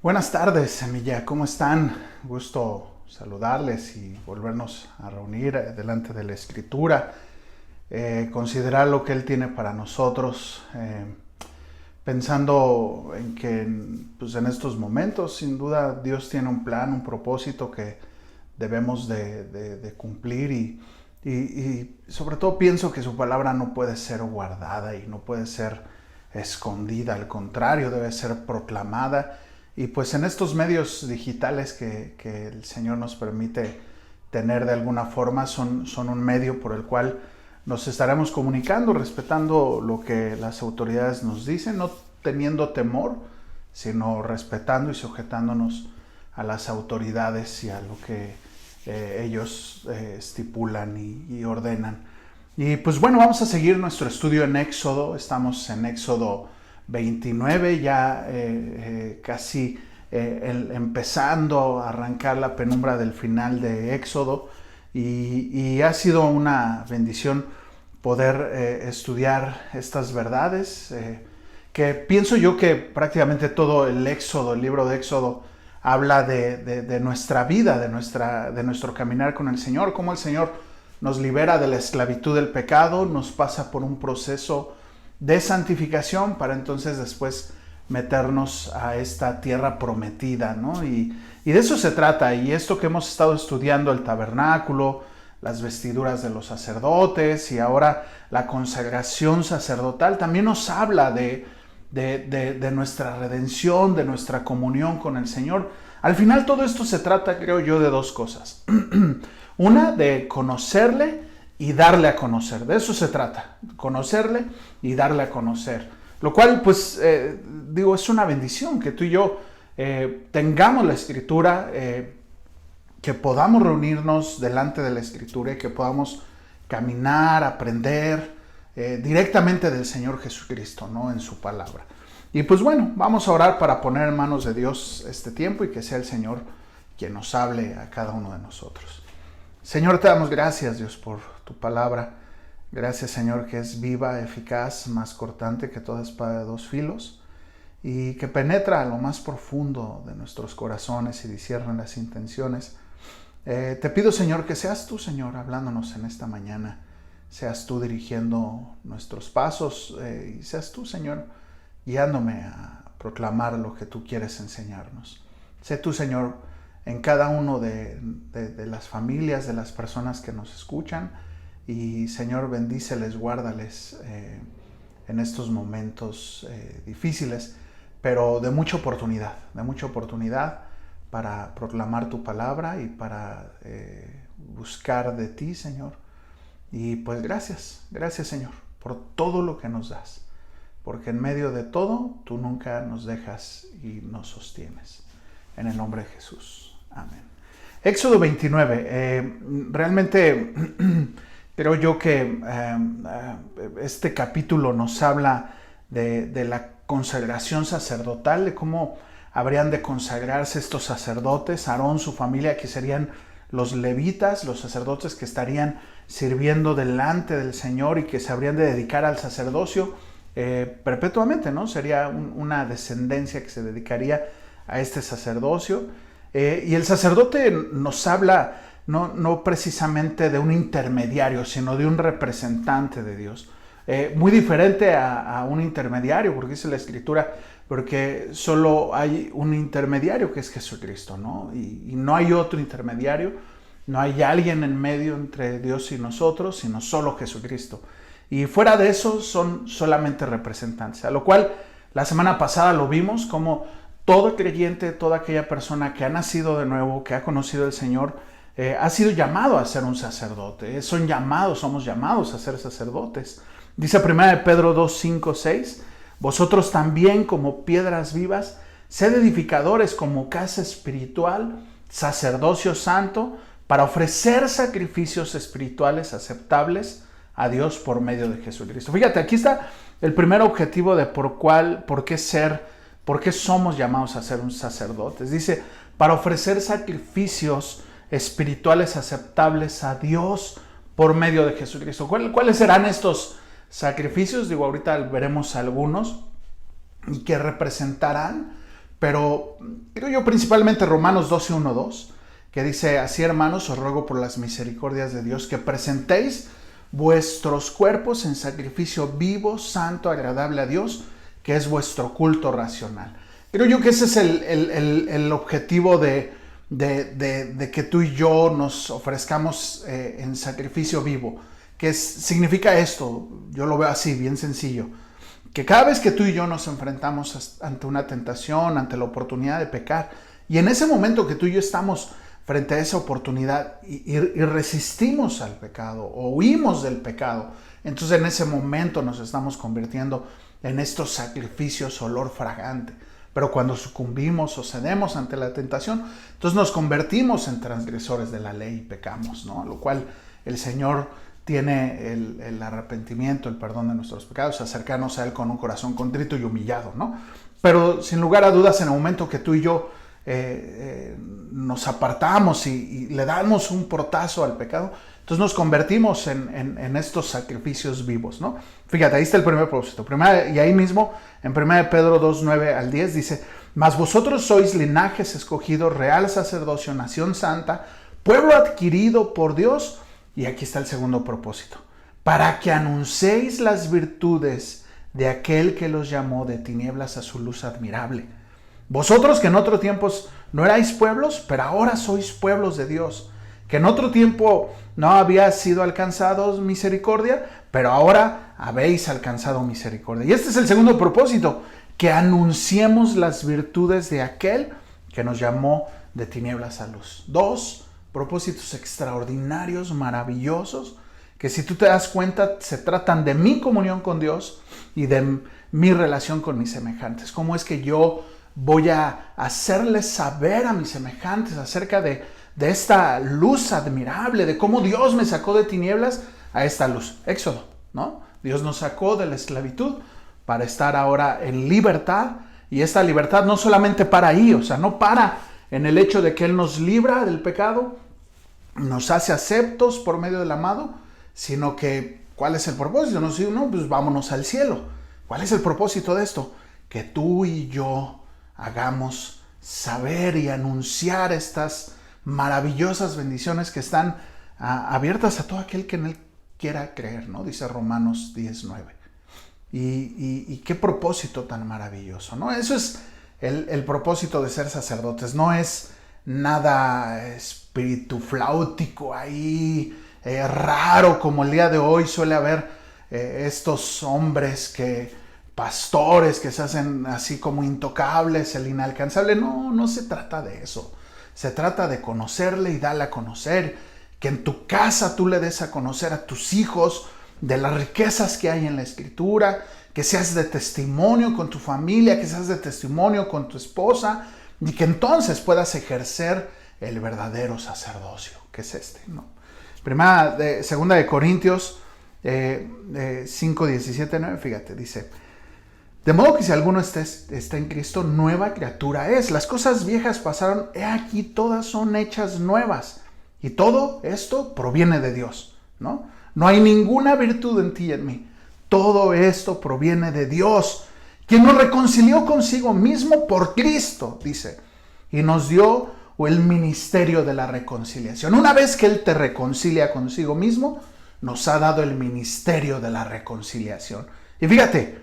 Buenas tardes, Semilla, ¿cómo están? Gusto saludarles y volvernos a reunir delante de la Escritura, considerar lo que Él tiene para nosotros, pensando en que pues en estos momentos, sin duda, Dios tiene un plan, un propósito que debemos de cumplir y sobre todo pienso que su palabra no puede ser guardada y no puede ser escondida, al contrario, debe ser proclamada. Y pues en estos medios digitales que el Señor nos permite tener de alguna forma son un medio por el cual nos estaremos comunicando, respetando lo que las autoridades nos dicen, no teniendo temor, sino respetando y sujetándonos a las autoridades y a lo que ellos estipulan y ordenan. Y pues bueno, vamos a seguir nuestro estudio en Éxodo. Estamos en Éxodo 29, ya casi empezando a arrancar la penumbra del final de Éxodo, y ha sido una bendición poder estudiar estas verdades, que pienso yo que prácticamente todo el Éxodo, el libro de Éxodo, habla de nuestra vida, de nuestro caminar con el Señor, cómo el Señor nos libera de la esclavitud del pecado, nos pasa por un proceso de santificación para entonces después meternos a esta tierra prometida, ¿no? Y de eso se trata. Y esto que hemos estado estudiando, el tabernáculo, las vestiduras de los sacerdotes y ahora la consagración sacerdotal, también nos habla de nuestra redención, de nuestra comunión con el Señor. Al final todo esto se trata, creo yo, de dos cosas. Una, de conocerle y darle a conocer. De eso se trata, conocerle y darle a conocer. Lo cual, pues, es una bendición que tú y yo tengamos la Escritura, que podamos reunirnos delante de la Escritura y que podamos caminar, aprender directamente del Señor Jesucristo, ¿no? En su palabra. Y pues bueno, vamos a orar para poner en manos de Dios este tiempo y que sea el Señor quien nos hable a cada uno de nosotros. Señor, te damos gracias, Dios, por tu palabra. Gracias, Señor, que es viva, eficaz, más cortante que toda espada de dos filos y que penetra a lo más profundo de nuestros corazones y discierne las intenciones. Te pido, Señor, que seas tú, Señor, hablándonos en esta mañana. Seas tú dirigiendo nuestros pasos y seas tú, Señor, guiándome a proclamar lo que tú quieres enseñarnos. Sé tú, Señor, en cada uno de las familias, de las personas que nos escuchan. Y Señor, bendíceles, guárdales en estos momentos difíciles, pero de mucha oportunidad para proclamar tu palabra y para buscar de ti, Señor. Y pues gracias Señor, por todo lo que nos das, porque en medio de todo tú nunca nos dejas y nos sostienes. En el nombre de Jesús. Amén. Éxodo 29. Realmente creo yo que este capítulo nos habla de la consagración sacerdotal, de cómo habrían de consagrarse estos sacerdotes, Aarón, su familia, que serían los levitas, los sacerdotes que estarían sirviendo delante del Señor y que se habrían de dedicar al sacerdocio perpetuamente, ¿no? Sería una descendencia que se dedicaría a este sacerdocio. Y el sacerdote nos habla no precisamente de un intermediario, sino de un representante de Dios. Muy diferente a un intermediario, porque dice la Escritura, porque solo hay un intermediario que es Jesucristo, ¿no? Y no hay otro intermediario, no hay alguien en medio entre Dios y nosotros, sino solo Jesucristo. Y fuera de eso son solamente representantes, a lo cual la semana pasada lo vimos como todo creyente, toda aquella persona que ha nacido de nuevo, que ha conocido al Señor, ha sido llamado a ser un sacerdote. Somos llamados a ser sacerdotes. Dice 1 Pedro 2, 5, 6, vosotros también como piedras vivas, sed edificadores como casa espiritual, sacerdocio santo, para ofrecer sacrificios espirituales aceptables a Dios por medio de Jesucristo. Fíjate, aquí está el primer objetivo de por qué somos llamados a ser un sacerdotes. Dice, para ofrecer sacrificios espirituales aceptables a Dios por medio de Jesucristo. ¿Cuáles serán estos sacrificios? Ahorita veremos algunos y que representarán Pero creo yo principalmente Romanos 12, 1, 2, que dice: así, hermanos, os ruego por las misericordias de Dios que presentéis vuestros cuerpos en sacrificio vivo, santo, agradable a Dios, que es vuestro culto racional. Creo yo que ese es el objetivo de que tú y yo nos ofrezcamos en sacrificio vivo. ¿Qué significa esto? Yo lo veo así, bien sencillo. Que cada vez que tú y yo nos enfrentamos ante una tentación, ante la oportunidad de pecar, y en ese momento que tú y yo estamos frente a esa oportunidad y resistimos al pecado o huimos del pecado, entonces en ese momento nos estamos convirtiendo en estos sacrificios olor fragante. Pero cuando sucumbimos o cedemos ante la tentación, entonces nos convertimos en transgresores de la ley y pecamos, ¿no? Lo cual el Señor tiene el arrepentimiento, el perdón de nuestros pecados, acercarnos a Él con un corazón contrito y humillado, ¿no? Pero sin lugar a dudas, en el momento que tú y yo nos apartamos y le damos un portazo al pecado, entonces nos convertimos en estos sacrificios vivos, ¿no? Fíjate, ahí está el primer propósito. Y ahí mismo, en 1 Pedro 2, 9 al 10, dice: mas vosotros sois linajes escogidos, real sacerdocio, nación santa, pueblo adquirido por Dios. Y aquí está el segundo propósito: para que anunciéis las virtudes de aquel que los llamó de tinieblas a su luz admirable. Vosotros que en otro tiempo no erais pueblos, pero ahora sois pueblos de Dios. Que en otro tiempo no había sido alcanzados misericordia, pero ahora habéis alcanzado misericordia. Y este es el segundo propósito: que anunciemos las virtudes de aquel que nos llamó de tinieblas a luz. Dos propósitos extraordinarios, maravillosos, que si tú te das cuenta se tratan de mi comunión con Dios y de mi relación con mis semejantes. ¿Cómo es que yo voy a hacerles saber a mis semejantes acerca de esta luz admirable, de cómo Dios me sacó de tinieblas a esta luz? Éxodo, ¿no? Dios nos sacó de la esclavitud para estar ahora en libertad, y esta libertad no solamente para ahí, o sea, no para en el hecho de que Él nos libra del pecado, nos hace aceptos por medio del amado, sino que, ¿cuál es el propósito? No, pues vámonos al cielo. ¿Cuál es el propósito de esto? Que tú y yo hagamos saber y anunciar estas maravillosas bendiciones que están abiertas a todo aquel que en Él quiera creer, ¿no? Dice Romanos 10:9. Y qué propósito tan maravilloso, ¿no? Eso es el propósito de ser sacerdotes. No es nada espiritufláutico ahí, raro, como el día de hoy suele haber estos hombres pastores que se hacen así como intocables, el inalcanzable. No se trata de eso. Se trata de conocerle y darle a conocer, que en tu casa tú le des a conocer a tus hijos de las riquezas que hay en la Escritura, que seas de testimonio con tu familia, que seas de testimonio con tu esposa, y que entonces puedas ejercer el verdadero sacerdocio, que es este, ¿no? Segunda de Corintios 5, 17, 9, fíjate, dice: de modo que si alguno está en Cristo, nueva criatura es. Las cosas viejas pasaron, he aquí todas son hechas nuevas. Y todo esto proviene de Dios, ¿no? No hay ninguna virtud en ti y en mí. Todo esto proviene de Dios, quien nos reconcilió consigo mismo por Cristo, dice, y nos dio el ministerio de la reconciliación. Una vez que Él te reconcilia consigo mismo, nos ha dado el ministerio de la reconciliación. Y fíjate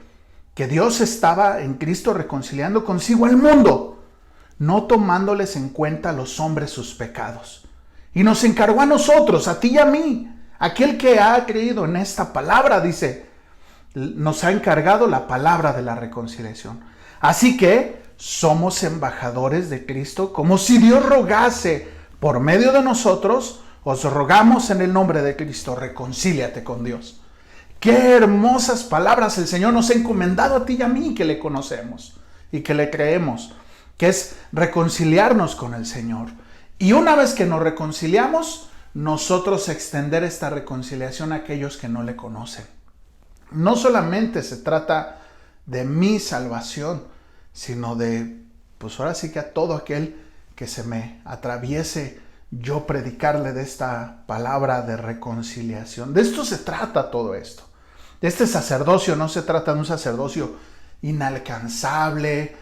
que Dios estaba en Cristo reconciliando consigo al mundo, no tomándoles en cuenta a los hombres sus pecados. Y nos encargó a nosotros, a ti y a mí, aquel que ha creído en esta palabra, dice, nos ha encargado la palabra de la reconciliación. Así que somos embajadores de Cristo, como si Dios rogase por medio de nosotros. Os rogamos en el nombre de Cristo, reconcíliate con Dios. Qué hermosas palabras el Señor nos ha encomendado a ti y a mí, que le conocemos y que le creemos, que es reconciliarnos con el Señor. Y una vez que nos reconciliamos, nosotros extender esta reconciliación a aquellos que no le conocen. No solamente se trata de mi salvación, sino de, pues ahora sí que a todo aquel que se me atraviese yo predicarle de esta palabra de reconciliación. De esto se trata todo esto. De este sacerdocio no se trata de un sacerdocio inalcanzable,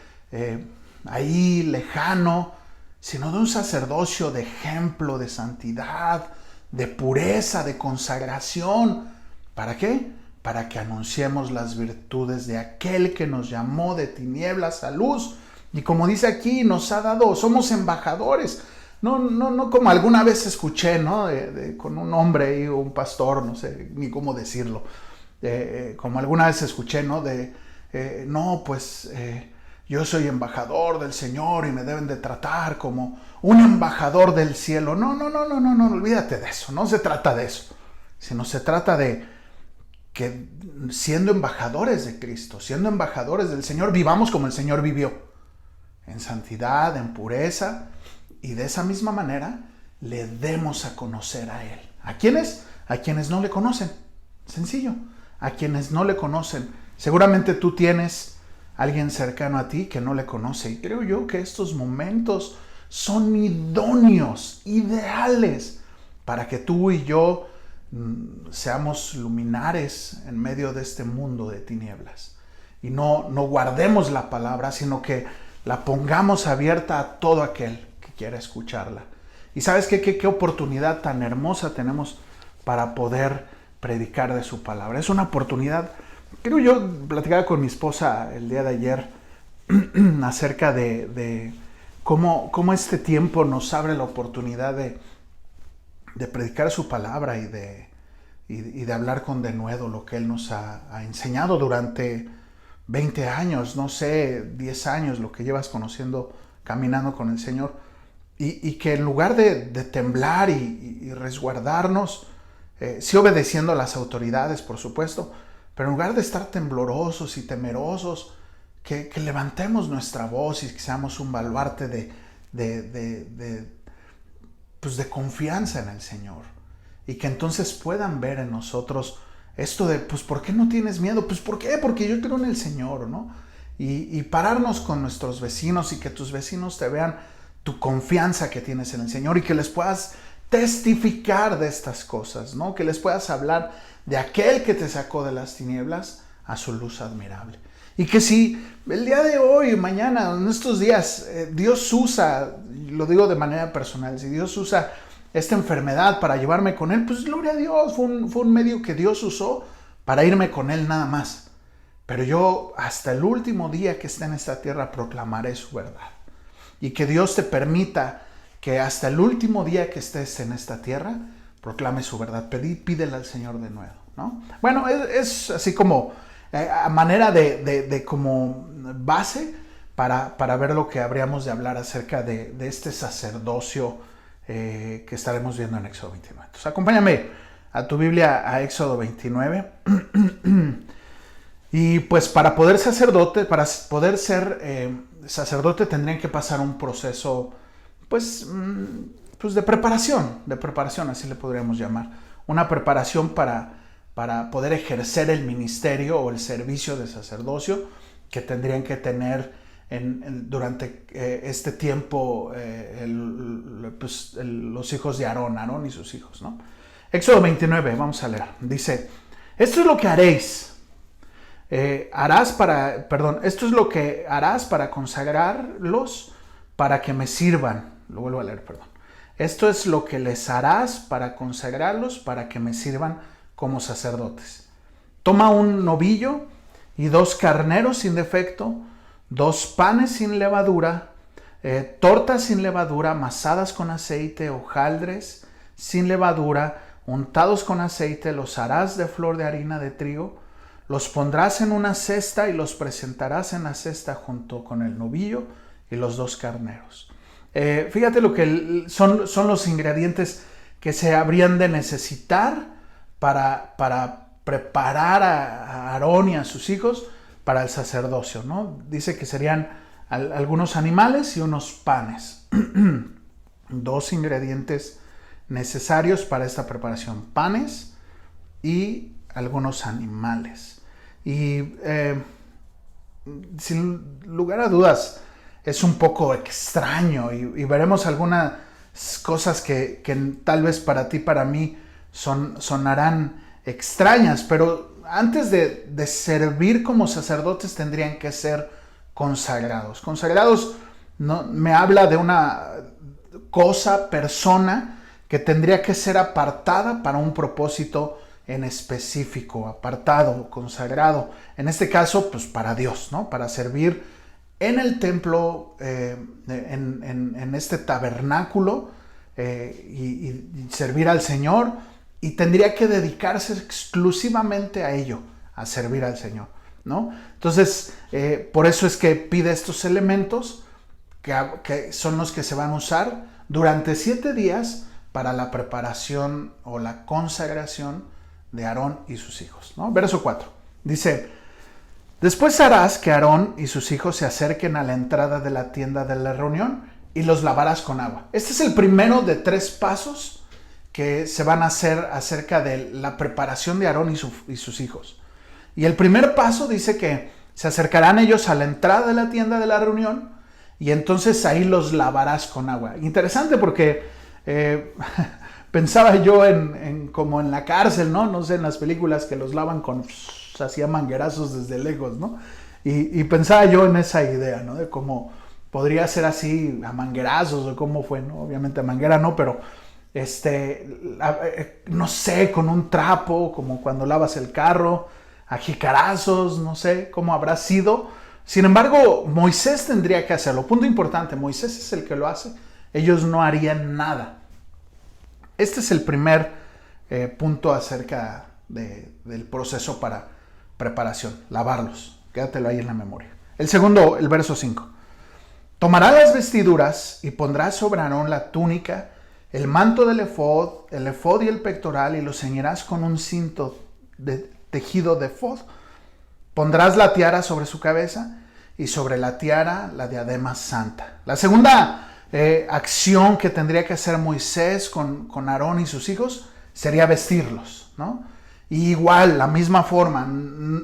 ahí lejano, sino de un sacerdocio de ejemplo, de santidad, de pureza, de consagración. ¿Para qué? Para que anunciemos las virtudes de aquel que nos llamó de tinieblas a luz. Y como dice aquí, nos ha dado, somos embajadores. No como alguna vez escuché, ¿no? Con un hombre y un pastor, no sé ni cómo decirlo. Como alguna vez escuché, ¿no? Yo soy embajador del Señor y me deben de tratar como un embajador del cielo. No, olvídate de eso. No se trata de eso. Sino se trata de que siendo embajadores de Cristo, siendo embajadores del Señor, vivamos como el Señor vivió. En santidad, en pureza. Y de esa misma manera le demos a conocer a Él. ¿A quiénes? A quienes no le conocen. Sencillo. A quienes no le conocen. Seguramente tú tienes alguien cercano a ti que no le conoce. Y creo yo que estos momentos son idóneos, ideales, para que tú y yo seamos luminares en medio de este mundo de tinieblas. Y no guardemos la palabra, sino que la pongamos abierta a todo aquel que quiera escucharla. Y ¿sabes qué? Qué oportunidad tan hermosa tenemos para poder predicar de su palabra. Es una oportunidad. Creo yo, platicaba con mi esposa el día de ayer acerca de cómo este tiempo nos abre la oportunidad de predicar su palabra y de hablar con denuedo lo que Él nos ha enseñado durante 20 años, no sé, 10 años, lo que llevas conociendo, caminando con el Señor. Y que en lugar de temblar y resguardarnos, sí obedeciendo a las autoridades, por supuesto, pero en lugar de estar temblorosos y temerosos, que levantemos nuestra voz y que seamos un baluarte de confianza en el Señor. Y que entonces puedan ver en nosotros esto de, pues, ¿por qué no tienes miedo? Pues, ¿por qué? Porque yo creo en el Señor, ¿no? Y pararnos con nuestros vecinos y que tus vecinos te vean tu confianza que tienes en el Señor y que les puedas testificar de estas cosas, ¿no? Que les puedas hablar de aquel que te sacó de las tinieblas a su luz admirable. Y que si el día de hoy, mañana, en estos días, Dios usa, lo digo de manera personal, si Dios usa esta enfermedad para llevarme con Él, pues gloria a Dios, fue un medio que Dios usó para irme con Él nada más. Pero yo hasta el último día que esté en esta tierra proclamaré su verdad. Y que Dios te permita que hasta el último día que estés en esta tierra proclame su verdad. Pídele al Señor de nuevo, ¿no? Bueno, es así como a manera de como base para ver lo que habríamos de hablar acerca de este sacerdocio que estaremos viendo en Éxodo 29. Entonces, acompáñame a tu Biblia a Éxodo 29. Y pues para poder ser sacerdote tendrían que pasar un proceso pues de preparación, así le podríamos llamar. Una preparación para poder ejercer el ministerio o el servicio de sacerdocio que tendrían que tener durante este tiempo los hijos de Aarón y sus hijos, ¿no? Éxodo 29, vamos a leer. Dice, esto es lo que haréis. Esto es lo que harás para consagrarlos para que me sirvan. Lo vuelvo a leer, perdón. Esto es lo que les harás para consagrarlos para que me sirvan como sacerdotes. Toma un novillo y 2 carneros sin defecto, 2 panes sin levadura, tortas sin levadura, amasadas con aceite, hojaldres sin levadura, untados con aceite, los harás de flor de harina de trigo, los pondrás en una cesta y los presentarás en la cesta junto con el novillo y los 2 carneros. Fíjate lo que son los ingredientes que se habrían de necesitar para preparar a Aarón y a sus hijos para el sacerdocio, ¿no? Dice que serían algunos animales y unos panes. 2 ingredientes necesarios para esta preparación: panes y algunos animales. Y sin lugar a dudas es un poco extraño y veremos algunas cosas que tal vez para ti, para mí sonarán extrañas, pero antes de servir como sacerdotes tendrían que ser consagrados. Consagrados no, me habla de una cosa, persona, que tendría que ser apartada para un propósito en específico, apartado, consagrado. En este caso, pues para Dios, ¿no? Para servir en el templo, en este tabernáculo, y servir al Señor, y tendría que dedicarse exclusivamente a ello, a servir al Señor, ¿no? Entonces, por eso es que pide estos elementos que son los que se van a usar durante 7 días para la preparación o la consagración de Aarón y sus hijos, ¿no? Verso 4. Dice: después harás que Aarón y sus hijos se acerquen a la entrada de la tienda de la reunión y los lavarás con agua. Este es el primero de 3 pasos que se van a hacer acerca de la preparación de Aarón y sus hijos. Y el primer paso dice que se acercarán ellos a la entrada de la tienda de la reunión y entonces ahí los lavarás con agua. Interesante porque pensaba yo como en la cárcel, ¿no? No sé, en las películas que los lavan con, hacía manguerazos desde lejos, ¿no? Y pensaba yo en esa idea, ¿no? De cómo podría ser así a manguerazos o cómo fue, ¿no? Obviamente a manguera no, pero no sé, con un trapo, como cuando lavas el carro, a jicarazos, no sé cómo habrá sido. Sin embargo, Moisés tendría que hacerlo. Punto importante, Moisés es el que lo hace. Ellos no harían nada. Este es el primer punto acerca del proceso para preparación, lavarlos. Quédatelo ahí en la memoria. El segundo, el verso 5. Tomarás las vestiduras y pondrás sobre Aarón la túnica, el manto del efod y el pectoral, y los ceñirás con un cinto de tejido de efod. Pondrás la tiara sobre su cabeza y sobre la tiara la diadema santa. La segunda acción que tendría que hacer Moisés con Aarón y sus hijos sería vestirlos, ¿no? Y igual, la misma forma,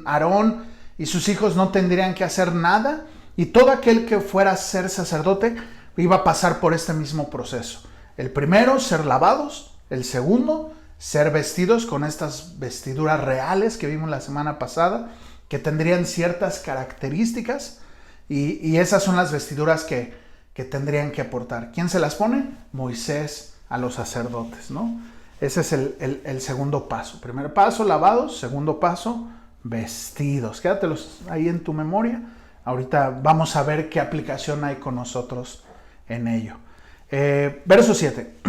Aarón y sus hijos no tendrían que hacer nada, y todo aquel que fuera a ser sacerdote iba a pasar por este mismo proceso. El primero, ser lavados. El segundo, ser vestidos con estas vestiduras reales que vimos la semana pasada, que tendrían ciertas características, y esas son las vestiduras que tendrían que portar. ¿Quién se las pone? Moisés a los sacerdotes, ¿no? Ese es el segundo paso. Primer paso, lavados. Segundo paso, vestidos. Quédatelos ahí en tu memoria. Ahorita vamos a ver qué aplicación hay con nosotros en ello. Verso 7.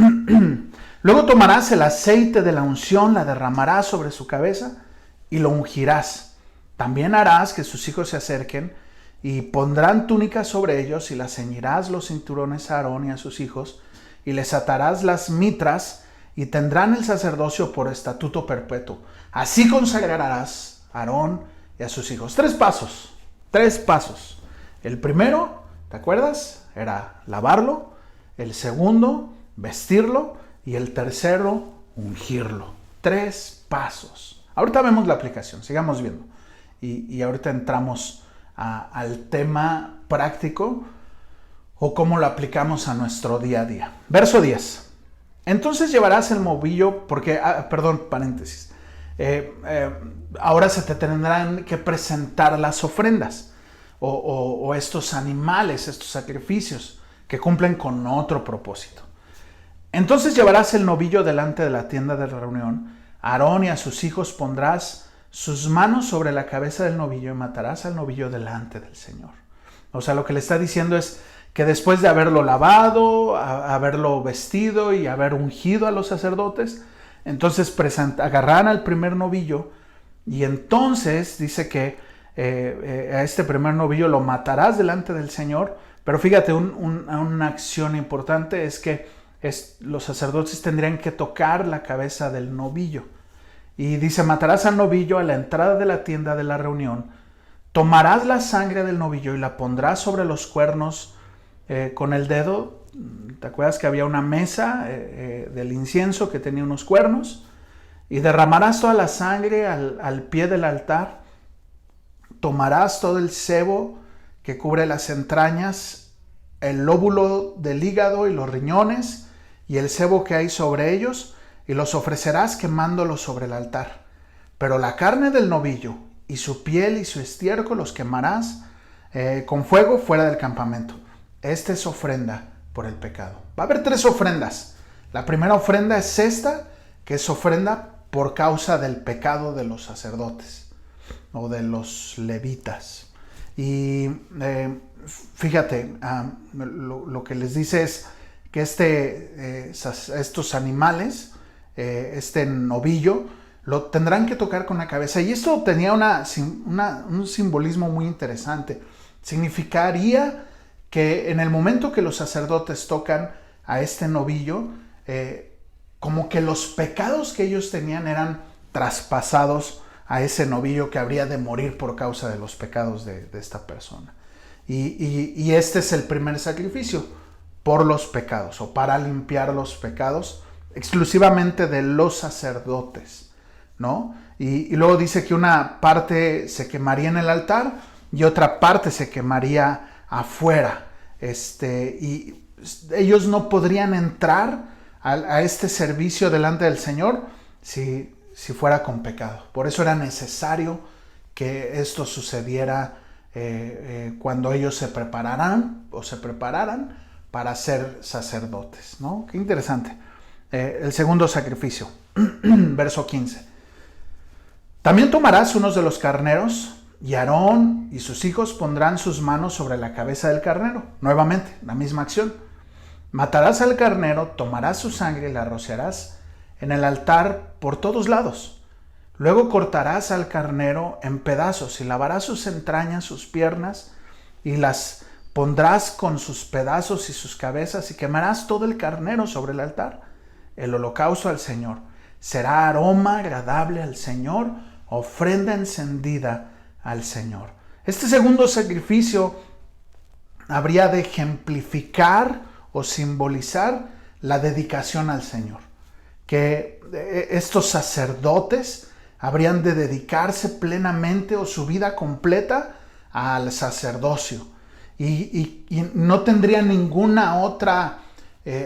Luego tomarás el aceite de la unción, la derramarás sobre su cabeza y lo ungirás. También harás que sus hijos se acerquen y pondrán túnicas sobre ellos, y las ceñirás los cinturones a Aarón y a sus hijos, y les atarás las mitras, y tendrán el sacerdocio por estatuto perpetuo. Así consagrarás a Aarón y a sus hijos. 3 pasos. 3 pasos. El primero, ¿te acuerdas? Era lavarlo. El segundo, vestirlo. Y el tercero, ungirlo. 3 pasos. Ahorita vemos la aplicación. Sigamos viendo. Y ahorita entramos al tema práctico o cómo lo aplicamos a nuestro día a día. Verso 10. Entonces llevarás el novillo, paréntesis. Ahora se te tendrán que presentar las ofrendas o estos animales, estos sacrificios que cumplen con otro propósito. Entonces llevarás el novillo delante de la tienda de la reunión. A Aarón y a sus hijos pondrás sus manos sobre la cabeza del novillo y matarás al novillo delante del Señor. O sea, lo que le está diciendo es que después de haberlo lavado, haberlo vestido y haber ungido a los sacerdotes, entonces agarrarán al primer novillo, y entonces dice que a este primer novillo lo matarás delante del Señor. Pero fíjate, una acción importante es que los sacerdotes tendrían que tocar la cabeza del novillo. Y dice: matarás al novillo a la entrada de la tienda de la reunión, tomarás la sangre del novillo y la pondrás sobre los cuernos con el dedo. ¿Te acuerdas que había una mesa del incienso que tenía unos cuernos? Y derramarás toda la sangre al pie del altar. Tomarás todo el sebo que cubre las entrañas, el lóbulo del hígado y los riñones, y el sebo que hay sobre ellos, y los ofrecerás quemándolos sobre el altar. Pero la carne del novillo y su piel y su estiércol los quemarás con fuego fuera del campamento. esta es ofrenda por el pecado. Va a haber 3 ofrendas. La primera ofrenda es esta, que es ofrenda por causa del pecado de los sacerdotes o de los levitas. Y fíjate, lo que les dice es que estos animales, este novillo, lo tendrán que tocar con la cabeza. Y esto tenía un simbolismo muy interesante. Significaría que en el momento que los sacerdotes tocan a este novillo, como que los pecados que ellos tenían eran traspasados a ese novillo que habría de morir por causa de los pecados de esta persona. Y este es el primer sacrificio por los pecados o para limpiar los pecados exclusivamente de los sacerdotes, ¿no? Y luego dice que una parte se quemaría en el altar y otra parte se quemaría afuera. Y ellos no podrían entrar a este servicio delante del Señor si fuera con pecado. Por eso era necesario que esto sucediera cuando ellos se prepararan para ser sacerdotes, ¿no? Qué interesante. El segundo sacrificio, verso 15. También tomarás unos de los carneros y Aarón y sus hijos pondrán sus manos sobre la cabeza del carnero. Nuevamente, la misma acción. Matarás al carnero, tomarás su sangre y la rociarás en el altar por todos lados. Luego cortarás al carnero en pedazos y lavarás sus entrañas, sus piernas, y las pondrás con sus pedazos y sus cabezas, y quemarás todo el carnero sobre el altar, el holocausto al Señor. Será aroma agradable al Señor, ofrenda encendida al Señor. Este segundo sacrificio habría de ejemplificar o simbolizar la dedicación al Señor, que estos sacerdotes habrían de dedicarse plenamente o su vida completa al sacerdocio y no tendrían ninguna otra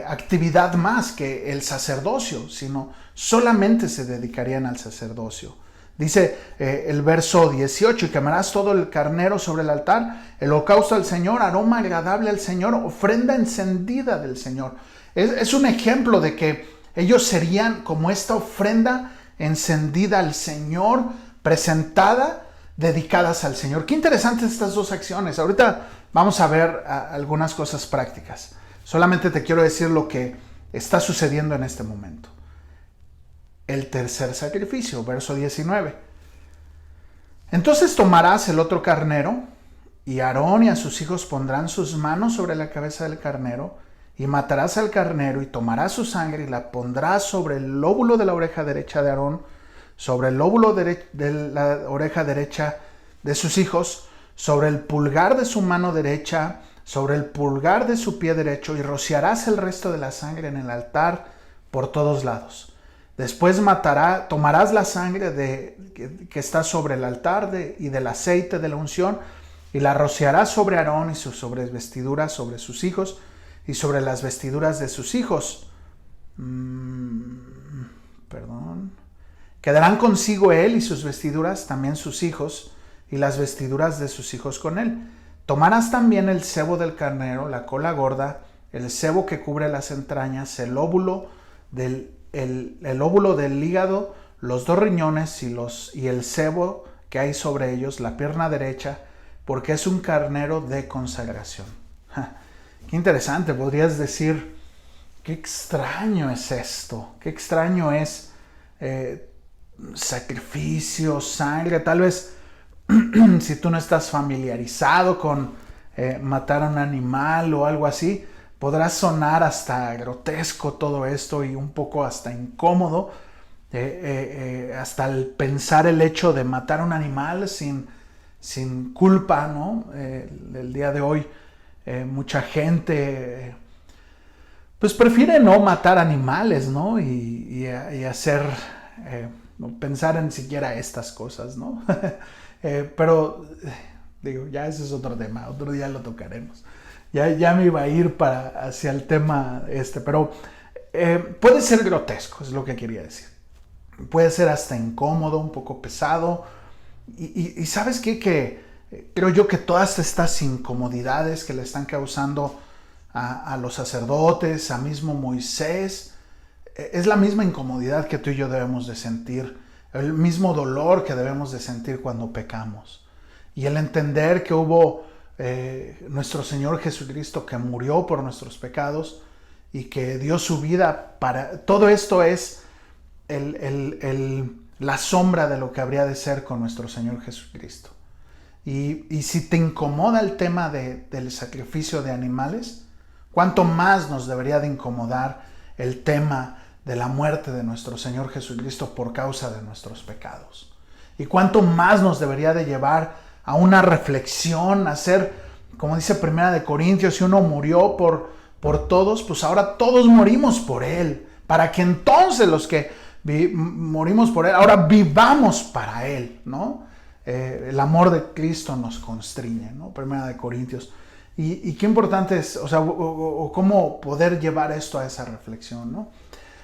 actividad más que el sacerdocio, sino solamente se dedicarían al sacerdocio. Dice el verso 18, y quemarás todo el carnero sobre el altar, el holocausto al Señor, aroma agradable al Señor, ofrenda encendida del Señor. Es un ejemplo de que ellos serían como esta ofrenda encendida al Señor, presentada, dedicadas al Señor. Qué interesantes estas dos acciones. Ahorita vamos a ver algunas cosas prácticas. Solamente te quiero decir lo que está sucediendo en este momento. El tercer sacrificio, verso 19. Entonces tomarás el otro carnero, y Aarón y a sus hijos pondrán sus manos sobre la cabeza del carnero, y matarás al carnero, y tomarás su sangre, y la pondrás sobre el lóbulo de la oreja derecha de Aarón, sobre el lóbulo de la oreja derecha de sus hijos, sobre el pulgar de su mano derecha, sobre el pulgar de su pie derecho, y rociarás el resto de la sangre en el altar por todos lados. Después tomarás la sangre que está sobre el altar y del aceite de la unción, y la rociarás sobre Aarón y sus vestiduras, sobre sus hijos y sobre las vestiduras de sus hijos. Quedarán consigo él y sus vestiduras, también sus hijos y las vestiduras de sus hijos con él. Tomarás también el sebo del carnero, la cola gorda, el sebo que cubre las entrañas, el óvulo del hígado, los 2 riñones y el sebo que hay sobre ellos, la pierna derecha, porque es un carnero de consagración. Qué interesante, podrías decir, qué extraño es esto, qué extraño es sacrificio, sangre. Tal vez si tú no estás familiarizado con matar a un animal o algo así, podrá sonar hasta grotesco todo esto y un poco hasta incómodo, hasta el pensar el hecho de matar a un animal sin culpa, ¿no? El día de hoy mucha gente pues prefiere no matar animales, ¿no? Y hacer, pensar en siquiera estas cosas, ¿no? Pero digo, ya ese es otro tema, otro día lo tocaremos. Ya me iba a ir hacia el tema pero puede ser grotesco, es lo que quería decir. Puede ser hasta incómodo, un poco pesado. Y ¿sabes qué? Que creo yo que todas estas incomodidades que le están causando a los sacerdotes, a mismo Moisés. Es la misma incomodidad que tú y yo debemos de sentir, el mismo dolor que debemos de sentir cuando pecamos. Y el entender que hubo nuestro Señor Jesucristo que murió por nuestros pecados y que dio su vida para... Todo esto es la sombra de lo que habría de ser con nuestro Señor Jesucristo. Y si te incomoda el tema del sacrificio de animales, ¿cuánto más nos debería de incomodar el tema de la muerte de nuestro Señor Jesucristo por causa de nuestros pecados? ¿Y cuánto más nos debería de llevar a una reflexión, a hacer, como dice Primera de Corintios, si uno murió por todos, pues ahora todos morimos por Él, para que entonces los que morimos por Él, ahora vivamos para Él, ¿no? El amor de Cristo nos constriñe, ¿no? Primera de Corintios. Y qué importante es, o sea, o cómo poder llevar esto a esa reflexión, ¿no?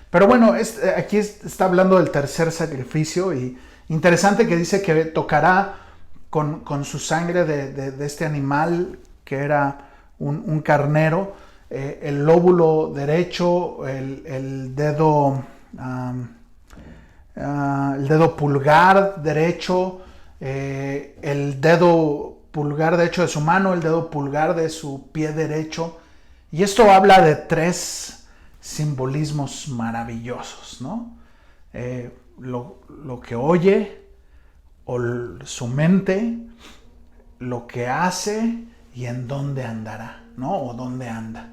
Pero bueno, aquí está hablando del tercer sacrificio, y interesante que dice que tocará con su sangre de este animal que era un carnero, el lóbulo derecho, el dedo pulgar derecho, el dedo pulgar derecho de su mano, el dedo pulgar de su pie derecho. Y esto habla de 3 simbolismos maravillosos, ¿no? Lo que oye, o su mente, lo que hace y en dónde andará, ¿no? O dónde anda.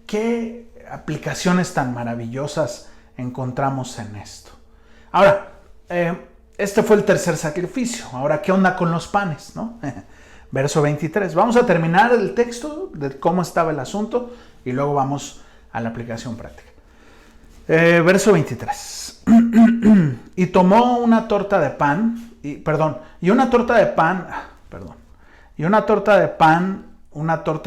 ¿Qué aplicaciones tan maravillosas encontramos en esto? Ahora, este fue el tercer sacrificio. Ahora, ¿qué onda con los panes, no? Verso 23. Vamos a terminar el texto de cómo estaba el asunto y luego vamos a la aplicación práctica. Verso 23. Y tomó una torta de pan, una torta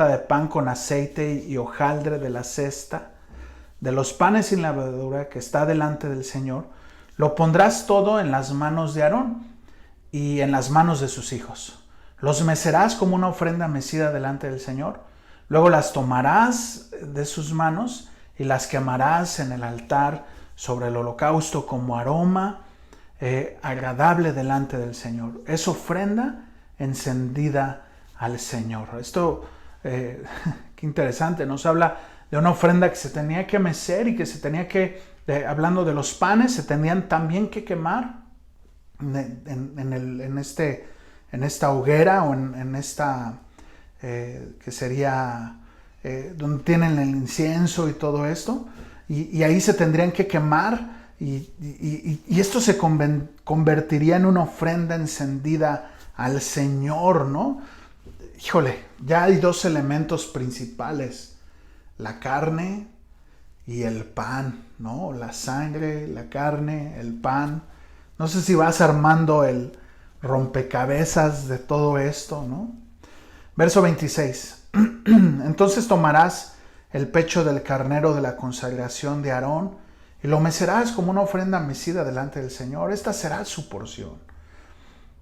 de pan con aceite y hojaldre de la cesta de los panes sin levadura que está delante del Señor. Lo pondrás todo en las manos de Aarón y en las manos de sus hijos. Los mecerás como una ofrenda mecida delante del Señor. Luego las tomarás de sus manos y las quemarás en el altar sobre el holocausto como aroma agradable delante del Señor. Es ofrenda encendida al Señor. Esto, qué interesante, nos habla de una ofrenda que se tenía que mecer y que se tenía que, hablando de los panes, se tenían también que quemar en esta hoguera o en esta, que sería donde tienen el incienso y todo esto, y ahí se tendrían que quemar, y esto se convertiría en una ofrenda encendida al Señor, ¿no? Híjole, ya hay 2 elementos principales: la carne y el pan, ¿no? La sangre, la carne, el pan. No sé si vas armando el rompecabezas de todo esto, ¿no? Verso 26. Entonces tomarás el pecho del carnero de la consagración de Aarón y lo mecerás como una ofrenda mecida delante del Señor. Esta será su porción.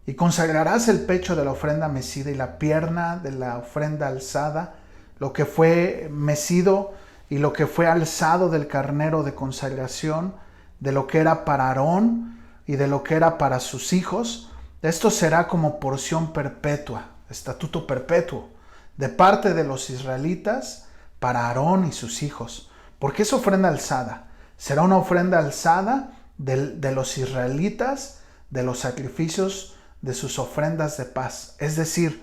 Y consagrarás el pecho de la ofrenda mecida y la pierna de la ofrenda alzada, lo que fue mecido y lo que fue alzado del carnero de consagración, de lo que era para Aarón y de lo que era para sus hijos. Esto será como porción perpetua, estatuto perpetuo, de parte de los israelitas para Aarón y sus hijos. Porque es ofrenda alzada. Será una ofrenda alzada de los israelitas, de los sacrificios de sus ofrendas de paz. Es decir,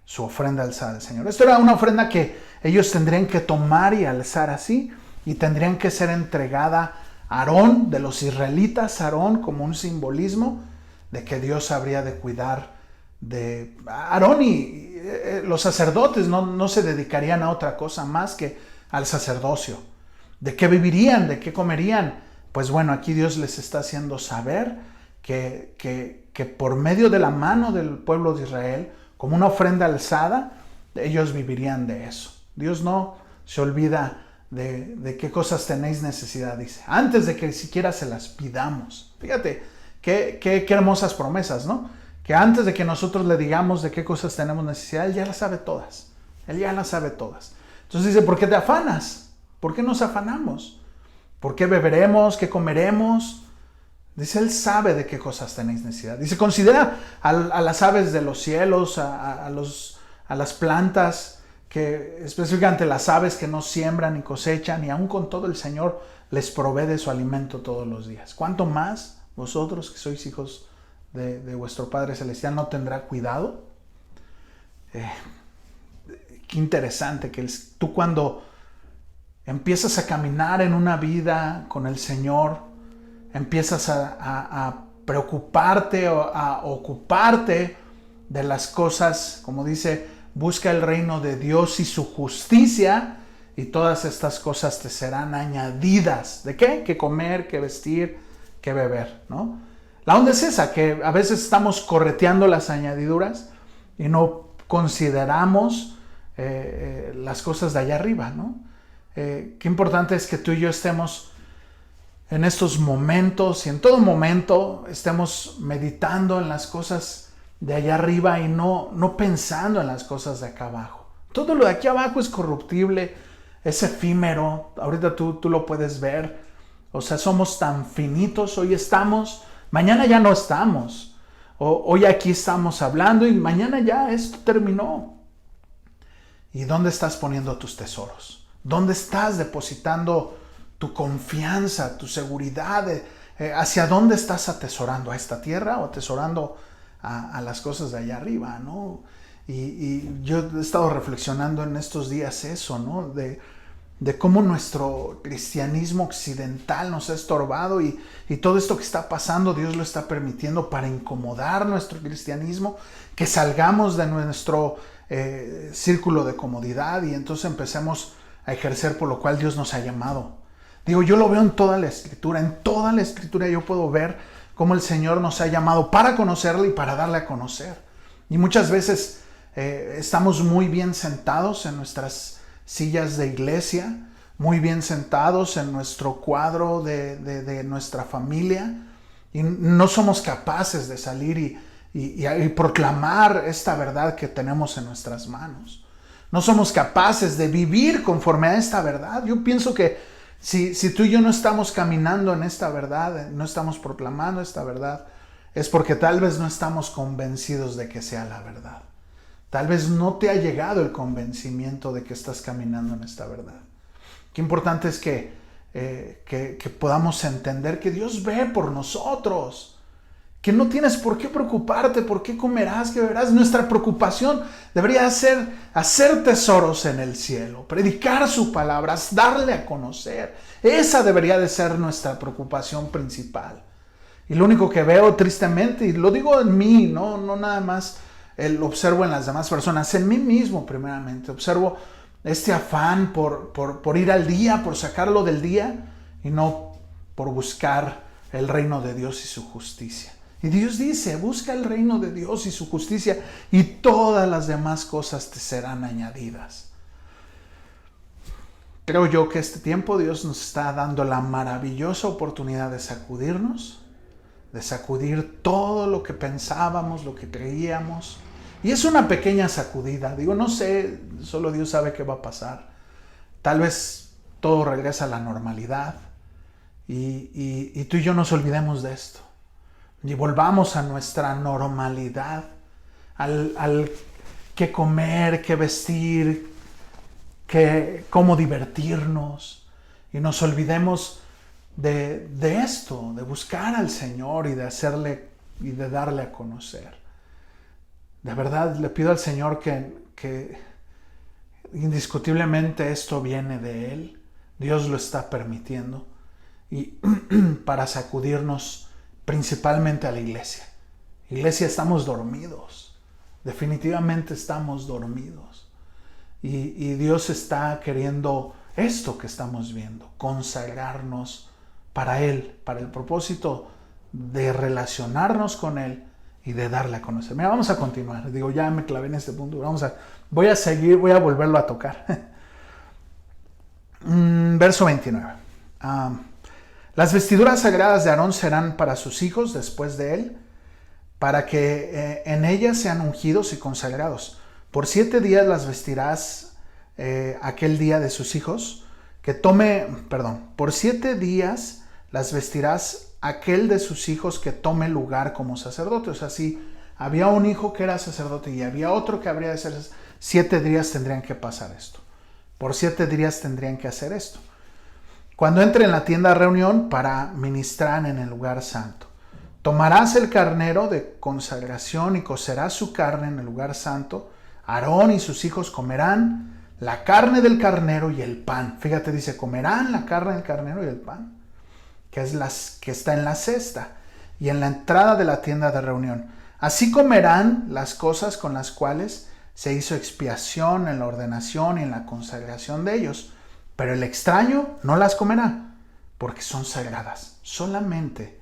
su ofrenda alzada al Señor. Esto era una ofrenda que ellos tendrían que tomar y alzar así, y tendrían que ser entregada a Aarón, de los israelitas, Aarón, como un simbolismo de que Dios habría de cuidar de Aarón, y los sacerdotes no se dedicarían a otra cosa más que al sacerdocio. ¿De qué vivirían? ¿De qué comerían? Pues bueno, aquí Dios les está haciendo saber que por medio de la mano del pueblo de Israel, como una ofrenda alzada, ellos vivirían de eso. Dios no se olvida de qué cosas tenéis necesidad, dice, antes de que siquiera se las pidamos. Fíjate, qué hermosas promesas, ¿no? Que antes de que nosotros le digamos de qué cosas tenemos necesidad, Él ya las sabe todas. Él ya las sabe todas. Entonces dice, ¿por qué te afanas? ¿Por qué nos afanamos? ¿Por qué beberemos? ¿Qué comeremos? Dice, Él sabe de qué cosas tenéis necesidad. Dice, considera a las aves de los cielos, a las plantas, que específicamente las aves que no siembran ni cosechan, y aún con todo el Señor les provee de su alimento todos los días. ¿Cuánto más vosotros que sois hijos de vuestro Padre Celestial no tendrá cuidado? Qué interesante que tú, cuando empiezas a caminar en una vida con el Señor, empiezas a preocuparte o a ocuparte de las cosas, como dice, busca el reino de Dios y su justicia, y todas estas cosas te serán añadidas. ¿De qué? Que comer, que vestir, que beber, ¿no? La onda es esa, que a veces estamos correteando las añadiduras y no consideramos las cosas de allá arriba, ¿no? Qué importante es que tú y yo estemos en estos momentos y en todo momento estemos meditando en las cosas de allá arriba y no pensando en las cosas de acá abajo. Todo lo de aquí abajo es corruptible, es efímero. Ahorita tú lo puedes ver. O sea, somos tan finitos. Hoy estamos, mañana ya no estamos. Hoy aquí estamos hablando y mañana ya esto terminó. ¿Y dónde estás poniendo tus tesoros? ¿Dónde estás depositando tu confianza, tu seguridad? ¿Hacia dónde estás atesorando? ¿A esta tierra o atesorando a las cosas de allá arriba, ¿no? Y yo he estado reflexionando en estos días eso, ¿no? De cómo nuestro cristianismo occidental nos ha estorbado y todo esto que está pasando, Dios lo está permitiendo para incomodar nuestro cristianismo, que salgamos de nuestro círculo de comodidad y entonces empecemos a ejercer por lo cual Dios nos ha llamado. Digo, yo lo veo en toda la Escritura yo puedo ver cómo el Señor nos ha llamado para conocerle y para darle a conocer. Y muchas veces estamos muy bien sentados en nuestras sillas de iglesia, muy bien sentados en nuestro cuadro de nuestra familia, y no somos capaces de salir y proclamar esta verdad que tenemos en nuestras manos. No somos capaces de vivir conforme a esta verdad. Yo pienso que si tú y yo no estamos caminando en esta verdad, no estamos proclamando esta verdad, es porque tal vez no estamos convencidos de que sea la verdad. Tal vez no te ha llegado el convencimiento de que estás caminando en esta verdad. Qué importante es que podamos entender que Dios ve por nosotros, que no tienes por qué preocuparte, por qué comerás, qué beberás. Nuestra preocupación debería ser hacer tesoros en el cielo, predicar sus palabras, darle a conocer. Esa debería de ser nuestra preocupación principal. Y lo único que veo tristemente, y lo digo en mí, no nada más lo observo en las demás personas, en mí mismo primeramente, observo este afán por ir al día, por sacarlo del día, y no por buscar el reino de Dios y su justicia. Y Dios dice, busca el reino de Dios y su justicia, y todas las demás cosas te serán añadidas. Creo yo que este tiempo Dios nos está dando la maravillosa oportunidad de sacudirnos, de sacudir todo lo que pensábamos, lo que creíamos. Y es una pequeña sacudida. Digo, no sé, solo Dios sabe qué va a pasar. Tal vez todo regresa a la normalidad y tú y yo nos olvidemos de esto. Y volvamos a nuestra normalidad, al qué comer, qué vestir, cómo divertirnos. Y nos olvidemos de esto, de buscar al Señor y de hacerle y de darle a conocer. De verdad le pido al Señor que indiscutiblemente esto viene de Él. Dios lo está permitiendo y para sacudirnos principalmente a la iglesia. Iglesia, estamos dormidos. Definitivamente estamos dormidos. Y Dios está queriendo esto que estamos viendo, consagrarnos para Él, para el propósito de relacionarnos con Él y de darle a conocer. Mira, vamos a continuar. Digo, ya me clavé en este punto. Voy a seguir, voy a volverlo a tocar. Verso 29. Las vestiduras sagradas de Aarón serán para sus hijos después de él, para que en ellas sean ungidos y consagrados. Por 7 días las vestirás aquel día de sus hijos, por 7 días las vestirás aquel de sus hijos que tome lugar como sacerdote. O sea, si había un hijo que era sacerdote y había otro que habría de ser, 7 días tendrían que pasar esto. Por 7 días tendrían que hacer esto. Cuando entre en la tienda de reunión para ministrar en el lugar santo, tomarás el carnero de consagración y cocerás su carne en el lugar santo. Aarón y sus hijos comerán la carne del carnero y el pan. Fíjate, dice, comerán la carne del carnero y el pan, que está en la cesta y en la entrada de la tienda de reunión. Así comerán las cosas con las cuales se hizo expiación en la ordenación y en la consagración de ellos. Pero el extraño no las comerá, porque son sagradas. Solamente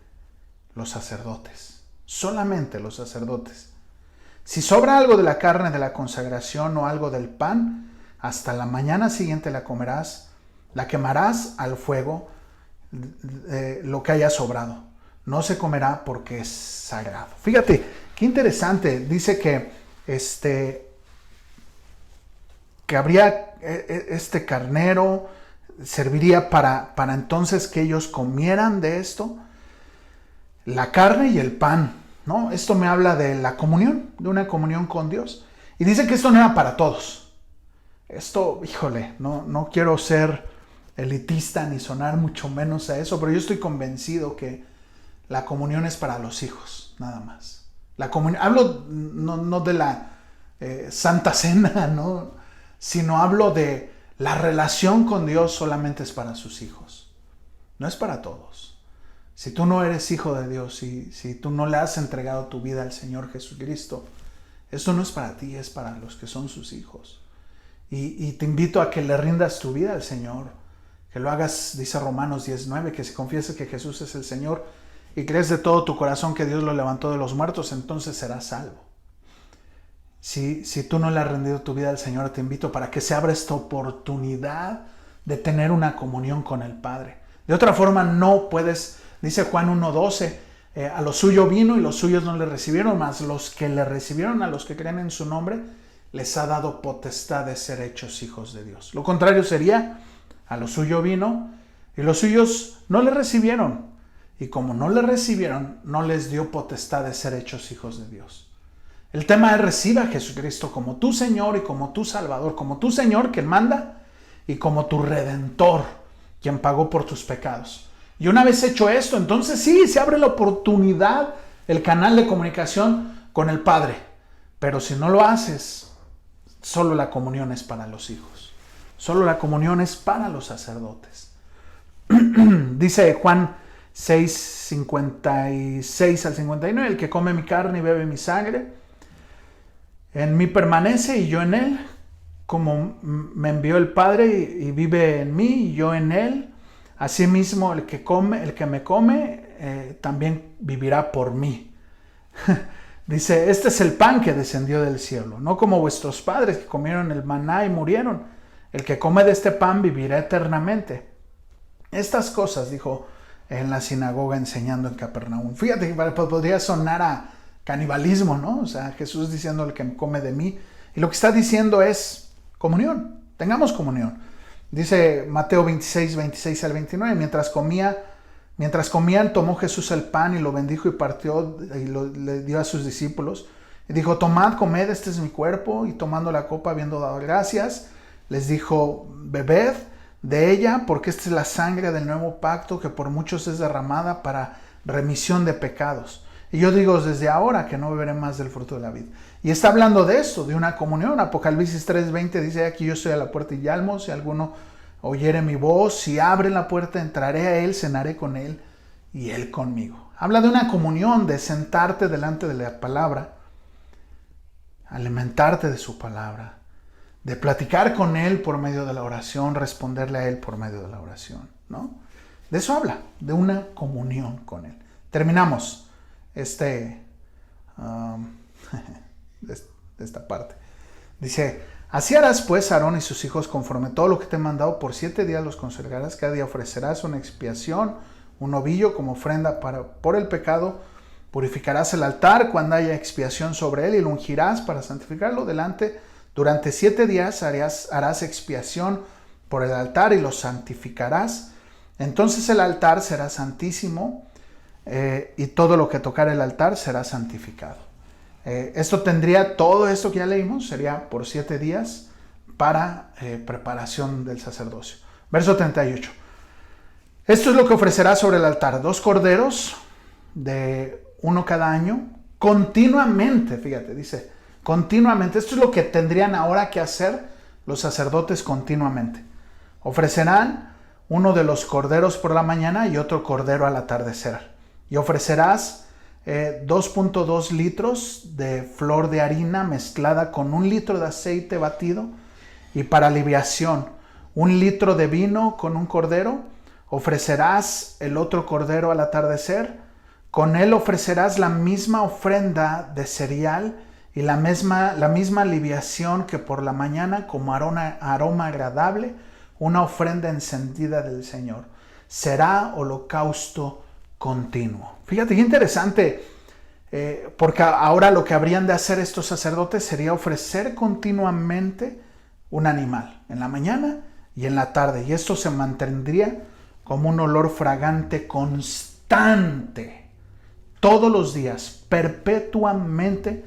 los sacerdotes. Solamente los sacerdotes. Si sobra algo de la carne de la consagración o algo del pan, hasta la mañana siguiente la comerás, la quemarás al fuego, lo que haya sobrado. No se comerá porque es sagrado. Fíjate, qué interesante. Dice que habría este carnero, serviría para entonces que ellos comieran de esto, la carne y el pan, ¿no? Esto me habla de la comunión, de una comunión con Dios. Y dice que esto no era para todos. Esto, híjole, no quiero ser elitista ni sonar mucho menos a eso, pero yo estoy convencido que la comunión es para los hijos, nada más. La comunión, hablo no de la Santa Cena, ¿no? Sino hablo de la relación con Dios solamente es para sus hijos. No es para todos. Si tú no eres hijo de Dios, si tú no le has entregado tu vida al Señor Jesucristo, esto no es para ti, es para los que son sus hijos. Y te invito a que le rindas tu vida al Señor, que lo hagas, dice Romanos 10:9, que si confieses que Jesús es el Señor y crees de todo tu corazón que Dios lo levantó de los muertos, entonces serás salvo. Si tú no le has rendido tu vida al Señor, te invito para que se abra esta oportunidad de tener una comunión con el Padre. De otra forma no puedes, dice Juan 1:12, a lo suyo vino y los suyos no le recibieron, mas los que le recibieron, a los que creen en su nombre, les ha dado potestad de ser hechos hijos de Dios. Lo contrario sería, a lo suyo vino y los suyos no le recibieron. Y como no le recibieron, no les dio potestad de ser hechos hijos de Dios. El tema es: recibe a Jesucristo como tu Señor y como tu Salvador, como tu Señor quien manda y como tu Redentor quien pagó por tus pecados. Y una vez hecho esto, entonces sí, se abre la oportunidad, el canal de comunicación con el Padre. Pero si no lo haces, solo la comunión es para los hijos. Solo la comunión es para los sacerdotes. Dice Juan 6:56 al 59, el que come mi carne y bebe mi sangre, en mí permanece y yo en él, como me envió el Padre y vive en mí y yo en él. Asimismo, el que me come, también vivirá por mí. Dice, este es el pan que descendió del cielo, no como vuestros padres que comieron el maná y murieron. El que come de este pan vivirá eternamente. Estas cosas dijo en la sinagoga enseñando en Capernaum. Fíjate que podría sonar a canibalismo, ¿no? O sea, Jesús diciendo el que come de mí. Y lo que está diciendo es comunión. Tengamos comunión. Dice Mateo 26 al 29. Mientras comían, tomó Jesús el pan y lo bendijo y partió y le dio a sus discípulos. Y dijo, tomad, comed, este es mi cuerpo. Y tomando la copa, habiendo dado gracias, les dijo, bebed de ella, porque esta es la sangre del nuevo pacto que por muchos es derramada para remisión de pecados. Y yo digo desde ahora que no beberé más del fruto de la vid. Y está hablando de esto, de una comunión. Apocalipsis 3:20 dice, aquí yo estoy a la puerta y llamo, si alguno oyere mi voz, si abre la puerta, entraré a él, cenaré con él y él conmigo. Habla de una comunión, de sentarte delante de la palabra, alimentarte de su palabra, de platicar con él por medio de la oración, responderle a él por medio de la oración, ¿no? De eso habla, de una comunión con él. Terminamos de esta parte. Dice, así harás pues Aarón y sus hijos conforme todo lo que te he mandado, por 7 días los consagrarás, cada día ofrecerás una expiación, un ovillo como ofrenda por el pecado, purificarás el altar cuando haya expiación sobre él y lo ungirás para santificarlo delante Durante 7 días harás expiación por el altar y lo santificarás. Entonces el altar será santísimo y todo lo que tocare el altar será santificado. Todo esto que ya leímos, sería por 7 días para preparación del sacerdocio. Verso 38. Esto es lo que ofrecerás sobre el altar: 2 corderos de 1 cada año, continuamente, fíjate, dice, continuamente. Esto es lo que tendrían ahora que hacer los sacerdotes continuamente. Ofrecerán uno de los corderos por la mañana y otro cordero al atardecer. Y ofrecerás 2.2 litros de flor de harina mezclada con 1 litro de aceite batido, y para libación 1 litro de vino con un cordero. Ofrecerás el otro cordero al atardecer. Con él ofrecerás la misma ofrenda de cereal y la misma libación que por la mañana, como aroma agradable, una ofrenda encendida del Señor. Será holocausto continuo. Fíjate qué interesante, porque ahora lo que habrían de hacer estos sacerdotes sería ofrecer continuamente un animal, en la mañana y en la tarde, y esto se mantendría como un olor fragante constante, todos los días, perpetuamente.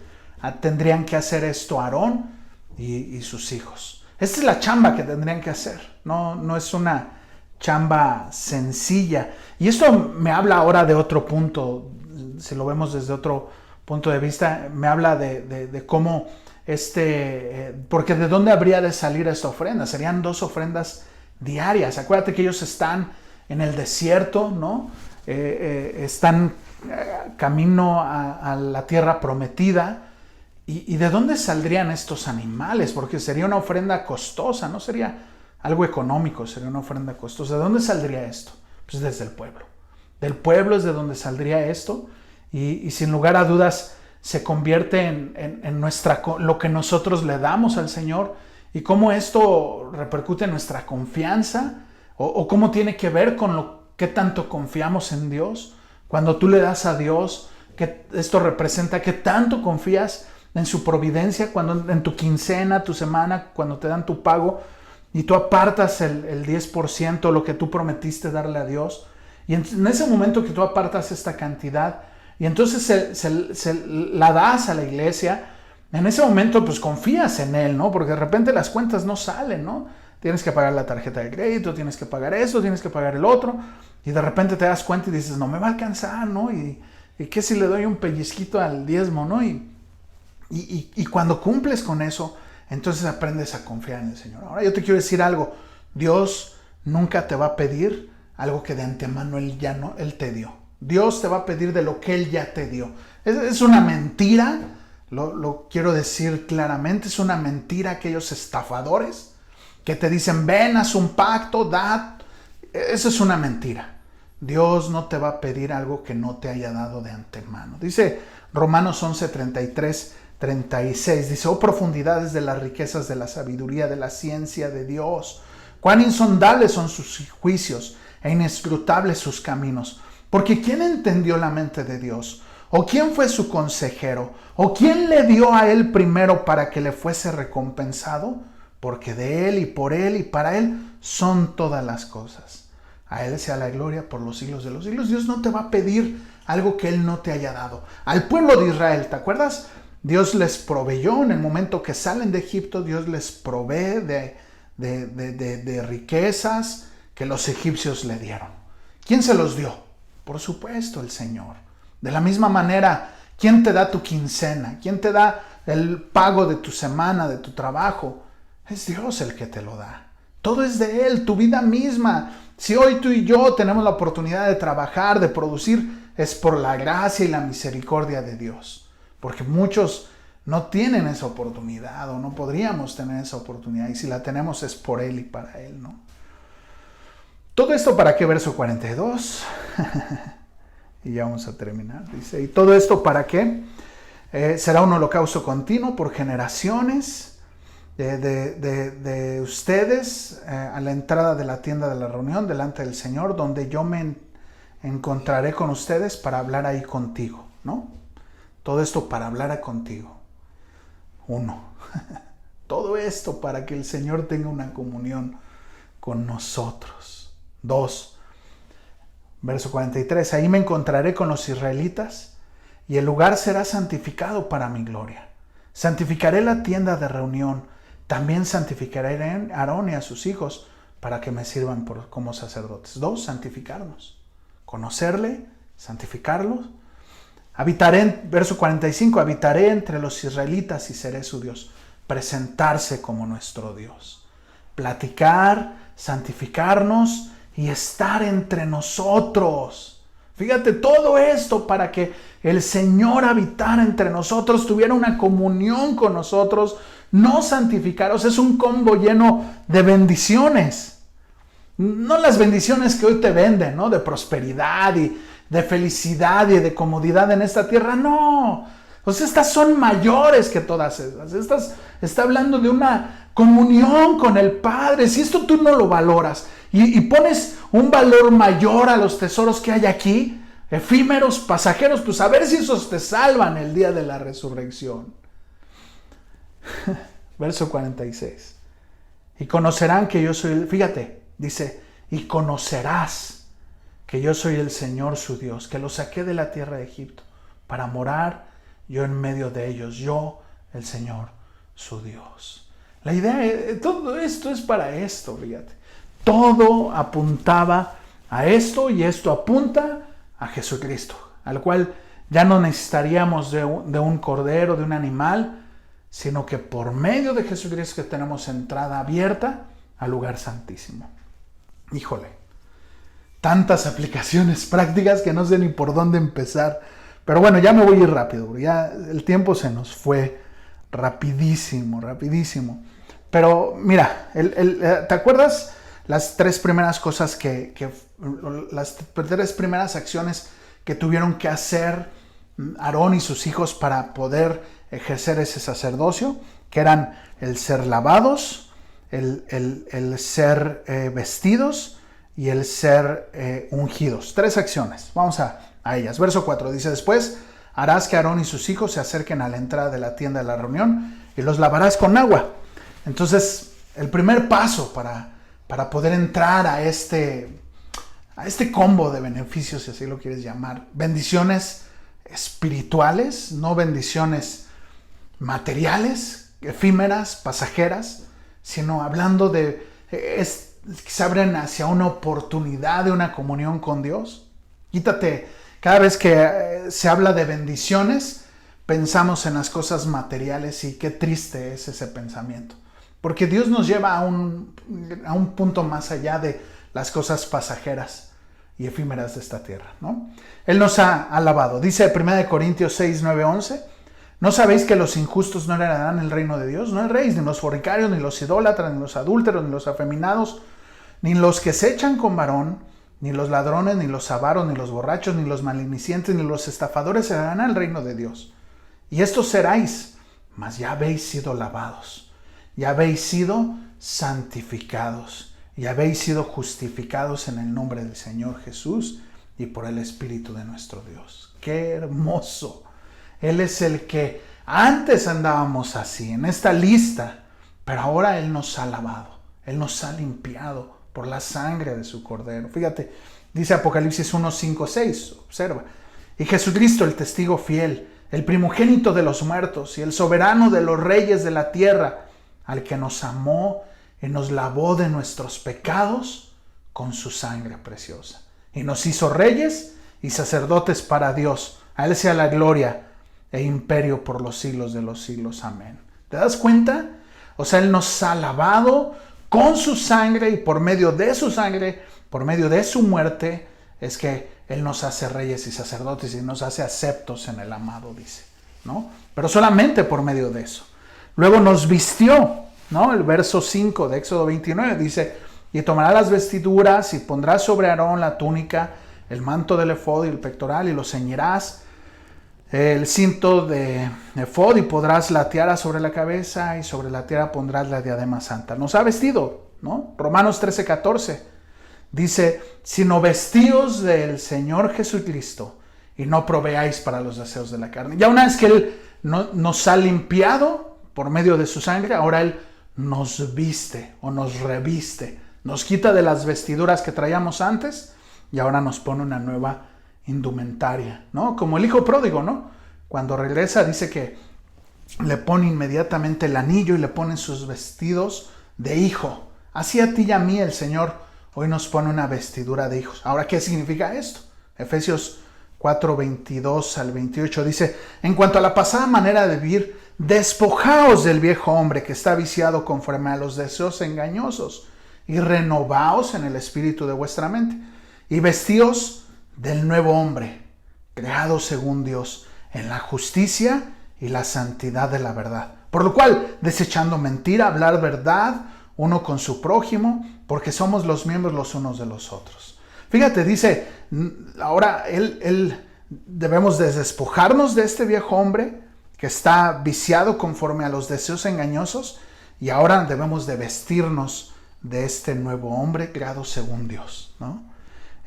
Tendrían que hacer esto Aarón y sus hijos. Esta es la chamba que tendrían que hacer. No es una chamba sencilla. Y esto me habla ahora de otro punto. Si lo vemos desde otro punto de vista, me habla de cómo porque de dónde habría de salir esta ofrenda. Serían 2 ofrendas diarias. Acuérdate que ellos están en el desierto, ¿no? Están camino a la tierra prometida. ¿Y de dónde saldrían estos animales? Porque sería una ofrenda costosa, no sería algo económico, sería una ofrenda costosa. ¿De dónde saldría esto? Pues desde el pueblo. Del pueblo es de donde saldría esto, y sin lugar a dudas se convierte en lo que nosotros le damos al Señor, y cómo esto repercute en nuestra confianza, o cómo tiene que ver con qué tanto confiamos en Dios. Cuando tú le das a Dios, que esto representa que tanto confías en su providencia, cuando en tu quincena, tu semana, cuando te dan tu pago y tú apartas el 10%, lo que tú prometiste darle a Dios, y en ese momento que tú apartas esta cantidad y entonces se la das a la iglesia, en ese momento pues confías en Él, ¿no? Porque de repente las cuentas no salen, ¿no? Tienes que pagar la tarjeta de crédito, tienes que pagar esto, tienes que pagar el otro, y de repente te das cuenta y dices, no me va a alcanzar, ¿no? ¿Y qué si le doy un pellizquito al diezmo, ¿no? Y cuando cumples con eso, entonces aprendes a confiar en el Señor. Ahora yo te quiero decir algo: Dios nunca te va a pedir algo que de antemano Él te dio. Dios te va a pedir de lo que Él ya te dio. Es una mentira, lo quiero decir claramente, es una mentira aquellos estafadores que te dicen, ven, haz un pacto, da. Eso es una mentira. Dios no te va a pedir algo que no te haya dado de antemano. Dice Romanos 11, 33, 36, dice, oh profundidades de las riquezas de la sabiduría, de la ciencia de Dios, cuán insondables son sus juicios e inescrutables sus caminos. Porque ¿quién entendió la mente de Dios? ¿O quién fue su consejero? ¿O quién le dio a él primero para que le fuese recompensado? Porque de él y para él son todas las cosas. A él sea la gloria por los siglos de los siglos. Dios no te va a pedir algo que él no te haya dado. Al pueblo de Israel, ¿te acuerdas? Dios les proveyó en el momento que salen de Egipto. Dios les provee de riquezas que los egipcios le dieron. ¿Quién se los dio? Por supuesto, el Señor. De la misma manera, ¿quién te da tu quincena? ¿Quién te da el pago de tu semana, de tu trabajo? Es Dios el que te lo da. Todo es de Él, tu vida misma. Si hoy tú y yo tenemos la oportunidad de trabajar, de producir, es por la gracia y la misericordia de Dios. Porque muchos no tienen esa oportunidad o no podríamos tener esa oportunidad. Y si la tenemos es por Él y para Él, ¿no? Todo esto para qué, verso 42. Y ya vamos a terminar. Dice, ¿y todo esto para qué? Será un holocausto continuo por generaciones de ustedes a la entrada de la tienda de la reunión delante del Señor, donde yo me encontraré con ustedes para hablar ahí contigo, ¿no? Todo esto para hablar contigo. 1. Todo esto para que el Señor tenga una comunión con nosotros. 2. Verso 43. Ahí me encontraré con los israelitas y el lugar será santificado para mi gloria. Santificaré la tienda de reunión. También santificaré a Aarón y a sus hijos para que me sirvan como sacerdotes. 2. Santificarnos. Conocerle, santificarlos. Habitaré, verso 45, habitaré entre los israelitas y seré su Dios. Presentarse como nuestro Dios. Platicar, santificarnos y estar entre nosotros. Fíjate, todo esto para que el Señor habitara entre nosotros, tuviera una comunión con nosotros, nos santificara. O sea, es un combo lleno de bendiciones. No las bendiciones que hoy te venden, ¿no? De prosperidad y de felicidad y de comodidad en esta tierra. No. O sea, estas son mayores que todas esas. Estas está hablando de una comunión con el Padre. Si esto tú no lo valoras y pones un valor mayor a los tesoros que hay aquí, efímeros, pasajeros, pues a ver si esos te salvan el día de la resurrección. Verso 46. Y conocerán que yo soy, fíjate, dice, y conocerás que yo soy el Señor su Dios, que los saqué de la tierra de Egipto para morar yo en medio de ellos, yo el Señor su Dios. La idea es, todo esto es para esto, fíjate. Todo apuntaba a esto y esto apunta a Jesucristo, al cual ya no necesitaríamos de un cordero, de un animal, sino que por medio de Jesucristo que tenemos entrada abierta al lugar santísimo. Híjole, tantas aplicaciones prácticas que no sé ni por dónde empezar. Pero bueno, ya me voy a ir rápido, porque ya el tiempo se nos fue rapidísimo. Pero mira, ¿te acuerdas las tres primeras cosas las tres primeras acciones que tuvieron que hacer Aarón y sus hijos para poder ejercer ese sacerdocio? Que eran el ser lavados, el ser vestidos y el ser ungidos. Tres acciones. Vamos a ellas. Verso 4 dice: después harás que Aarón y sus hijos se acerquen a la entrada de la tienda de la reunión y los lavarás con agua. Entonces, el primer paso para poder entrar a este combo de beneficios, si así lo quieres llamar, bendiciones espirituales, no bendiciones materiales, efímeras, pasajeras, sino hablando de que se abren hacia una oportunidad de una comunión con Dios. Quítate, cada vez que se habla de bendiciones, pensamos en las cosas materiales y qué triste es ese pensamiento. Porque Dios nos lleva a un punto más allá de las cosas pasajeras y efímeras de esta tierra, ¿no? Él nos ha alabado. Dice 1 Corintios 6, 9, 11: ¿no sabéis que los injustos no heredarán el reino de Dios? No erréis, ni los fornicarios, ni los idólatras, ni los adúlteros, ni los afeminados, ni los que se echan con varón, ni los ladrones, ni los avaros, ni los borrachos, ni los maledicientes, ni los estafadores heredarán el reino de Dios. Y estos seráis, mas ya habéis sido lavados, ya habéis sido santificados, y habéis sido justificados en el nombre del Señor Jesús y por el Espíritu de nuestro Dios. ¡Qué hermoso! Él es el que antes andábamos así, en esta lista, pero ahora Él nos ha lavado, Él nos ha limpiado por la sangre de su Cordero. Fíjate, dice Apocalipsis 1, 5, 6, observa. Y Jesucristo, el testigo fiel, el primogénito de los muertos y el soberano de los reyes de la tierra, al que nos amó y nos lavó de nuestros pecados con su sangre preciosa. Y nos hizo reyes y sacerdotes para Dios. A Él sea la gloria e imperio por los siglos de los siglos. Amén. ¿Te das cuenta? O sea, Él nos ha lavado con su sangre, y por medio de su sangre, por medio de su muerte, es que Él nos hace reyes y sacerdotes y nos hace aceptos en el amado, dice, ¿no? Pero solamente por medio de eso. Luego nos vistió, ¿no? El verso 5 de Éxodo 29 dice: y tomará las vestiduras y pondrás sobre Aarón la túnica, el manto del efod y el pectoral, y lo ceñirás el cinto de efod, y podrás la tiara sobre la cabeza, y sobre la tiara pondrás la diadema santa. Nos ha vestido, ¿no? Romanos 13:14 dice: sino vestíos del Señor Jesucristo y no proveáis para los deseos de la carne. Ya una vez que Él nos ha limpiado por medio de su sangre, ahora Él nos viste o nos reviste. Nos quita de las vestiduras que traíamos antes y ahora nos pone una nueva indumentaria, ¿no? Como el hijo pródigo, ¿no? Cuando regresa dice que le pone inmediatamente el anillo y le pone sus vestidos de hijo. Así a ti y a mí el Señor hoy nos pone una vestidura de hijos. Ahora, ¿qué significa esto? Efesios 4:22 al 28 dice: en cuanto a la pasada manera de vivir, despojaos del viejo hombre que está viciado conforme a los deseos engañosos y renovaos en el espíritu de vuestra mente y vestíos del nuevo hombre, creado según Dios en la justicia y la santidad de la verdad. Por lo cual, desechando mentira, hablar verdad uno con su prójimo, porque somos los miembros los unos de los otros. Fíjate, dice, ahora debemos de despojarnos de este viejo hombre que está viciado conforme a los deseos engañosos, y ahora debemos de vestirnos de este nuevo hombre creado según Dios, ¿no?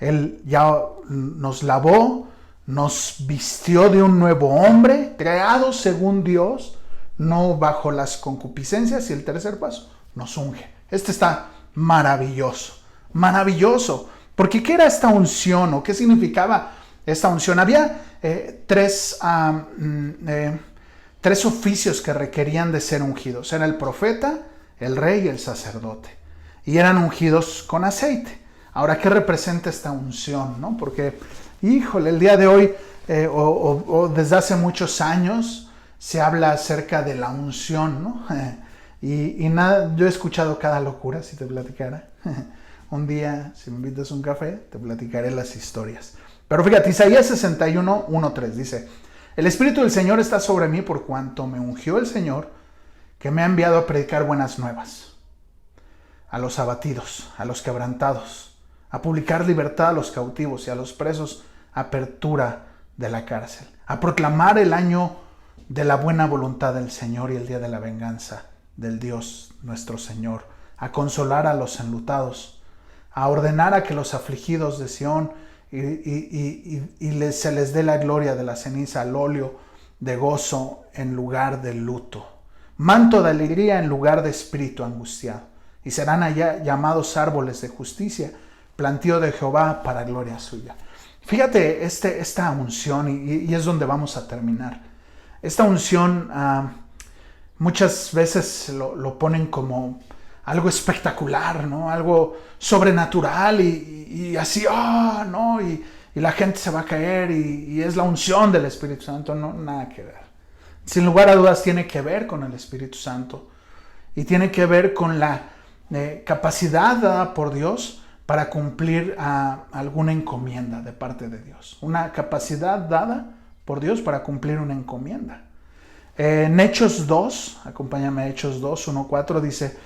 Él ya nos lavó, nos vistió de un nuevo hombre creado según Dios, no bajo las concupiscencias. Y el tercer paso, nos unge. Este está maravilloso, maravilloso. Porque ¿qué era esta unción o qué significaba esta unción? Había tres oficios que requerían de ser ungidos. Era el profeta, el rey y el sacerdote. Y eran ungidos con aceite. Ahora, ¿qué representa esta unción, no? Porque, híjole, el día de hoy o desde hace muchos años se habla acerca de la unción, ¿no? Y nada, yo he escuchado cada locura, si te platicara. Un día, si me invitas un café, te platicaré las historias. Pero fíjate, Isaías 61, 1-3 dice: el Espíritu del Señor está sobre mí por cuanto me ungió el Señor, que me ha enviado a predicar buenas nuevas a los abatidos, a los quebrantados, a publicar libertad a los cautivos y a los presos apertura de la cárcel, a proclamar el año de la buena voluntad del Señor y el día de la venganza del Dios nuestro Señor, a consolar a los enlutados, a ordenar a que los afligidos de Sión se les dé la gloria de la ceniza, al óleo de gozo en lugar de luto, manto de alegría en lugar de espíritu angustiado, y serán allá llamados árboles de justicia, plantío de Jehová para gloria suya. Fíjate esta unción, y es donde vamos a terminar. Esta unción muchas veces lo ponen como algo espectacular, ¿no? Algo sobrenatural y así, ¿no? Y la gente se va a caer y es la unción del Espíritu Santo. No, nada que ver. Sin lugar a dudas tiene que ver con el Espíritu Santo y tiene que ver con la capacidad dada por Dios para cumplir alguna encomienda de parte de Dios. Una capacidad dada por Dios para cumplir una encomienda. En Hechos 2, acompáñame a Hechos 2, 1-4, dice: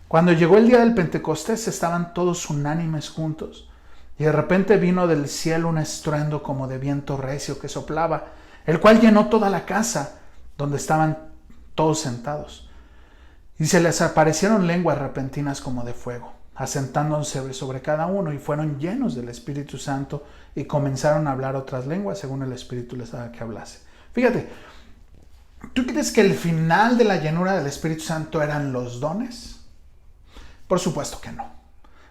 cuando llegó el día del Pentecostés estaban todos unánimes juntos, y de repente vino del cielo un estruendo como de viento recio que soplaba, el cual llenó toda la casa donde estaban todos sentados. Y se les aparecieron lenguas repentinas como de fuego, asentándose sobre cada uno, y fueron llenos del Espíritu Santo y comenzaron a hablar otras lenguas según el Espíritu les daba que hablase. Fíjate, ¿tú crees que el final de la llenura del Espíritu Santo eran los dones? Por supuesto que no.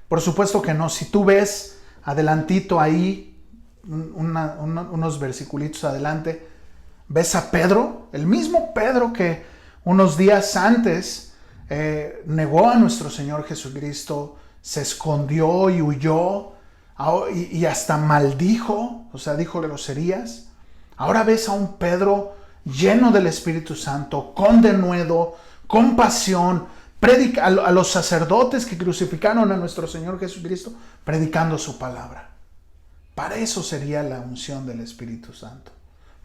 Por supuesto que no. Si tú ves adelantito ahí, unos versiculitos adelante, ves a Pedro, el mismo Pedro que unos días antes negó a nuestro Señor Jesucristo, se escondió y huyó y hasta maldijo, o sea, dijo groserías. Ahora ves a un Pedro lleno del Espíritu Santo, con denuedo, con pasión, a los sacerdotes que crucificaron a nuestro Señor Jesucristo, predicando su palabra. Para eso sería la unción del Espíritu Santo.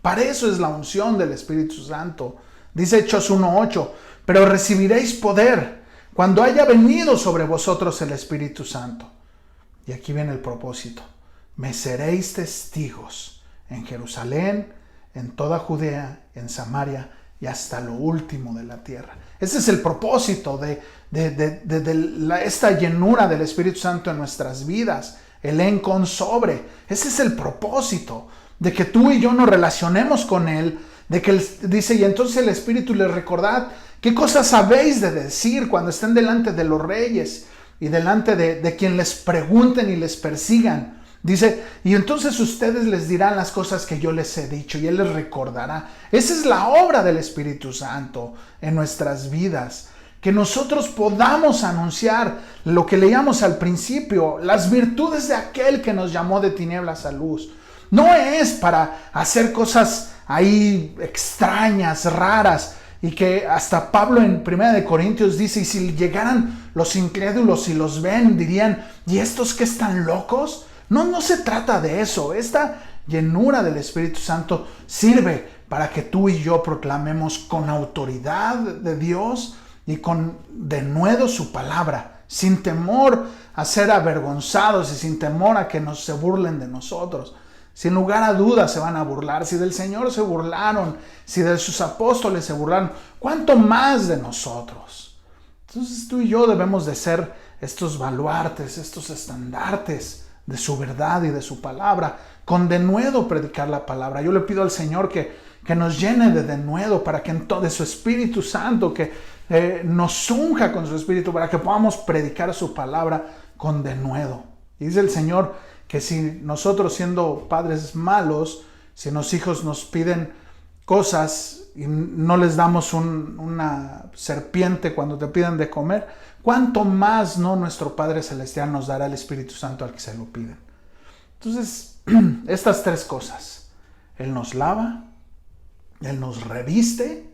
Para eso es la unción del Espíritu Santo. Dice Hechos 1:8, pero recibiréis poder cuando haya venido sobre vosotros el Espíritu Santo. Y aquí viene el propósito. Me seréis testigos en Jerusalén, en toda Judea, en Samaria y hasta lo último de la tierra. Ese es el propósito de esta llenura del Espíritu Santo en nuestras vidas. El en con sobre. Ese es el propósito, de que tú y yo nos relacionemos con Él, de que Él dice, y entonces el Espíritu les recordad ¿Qué cosas habéis de decir cuando estén delante de los reyes y delante de quien les pregunten y les persigan? Dice, y entonces ustedes les dirán las cosas que yo les he dicho y Él les recordará. Esa es la obra del Espíritu Santo en nuestras vidas. Que nosotros podamos anunciar lo que leíamos al principio, las virtudes de aquel que nos llamó de tinieblas a luz. No es para hacer cosas ahí extrañas, raras, y que hasta Pablo en 1 Corintios dice, y si llegaran los incrédulos y los ven, dirían, ¿y estos qué están locos? No se trata de eso. Esta llenura del Espíritu Santo sirve para que tú y yo proclamemos con autoridad de Dios y con denuedo su palabra, sin temor a ser avergonzados y sin temor a que se burlen de nosotros. Sin lugar a dudas se van a burlar. Si del Señor se burlaron, si de sus apóstoles se burlaron, ¿cuánto más de nosotros? Entonces tú y yo debemos de ser estos baluartes, estos estandartes de su verdad y de su palabra, con denuedo predicar la palabra. Yo le pido al Señor que nos llene de denuedo para que en todo de su Espíritu Santo, que nos unja con su Espíritu para que podamos predicar su palabra con denuedo. Y dice el Señor que si nosotros, siendo padres malos, si los hijos nos piden cosas y no les damos una serpiente cuando te piden de comer, ¿cuánto más no nuestro Padre Celestial nos dará el Espíritu Santo al que se lo piden? Entonces, estas tres cosas: Él nos lava, Él nos reviste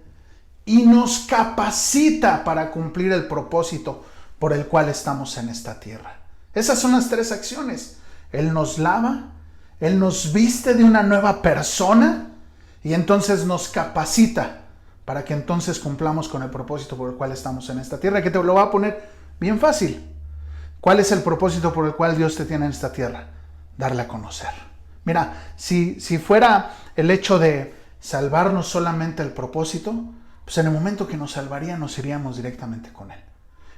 y nos capacita para cumplir el propósito por el cual estamos en esta tierra. Esas son las tres acciones. Él nos lava, Él nos viste de una nueva persona y entonces nos capacita para que entonces cumplamos con el propósito por el cual estamos en esta tierra, que te lo voy a poner bien fácil. ¿Cuál es el propósito por el cual Dios te tiene en esta tierra? Darle a conocer. Mira, si fuera el hecho de salvarnos solamente el propósito, pues en el momento que nos salvaría nos iríamos directamente con Él.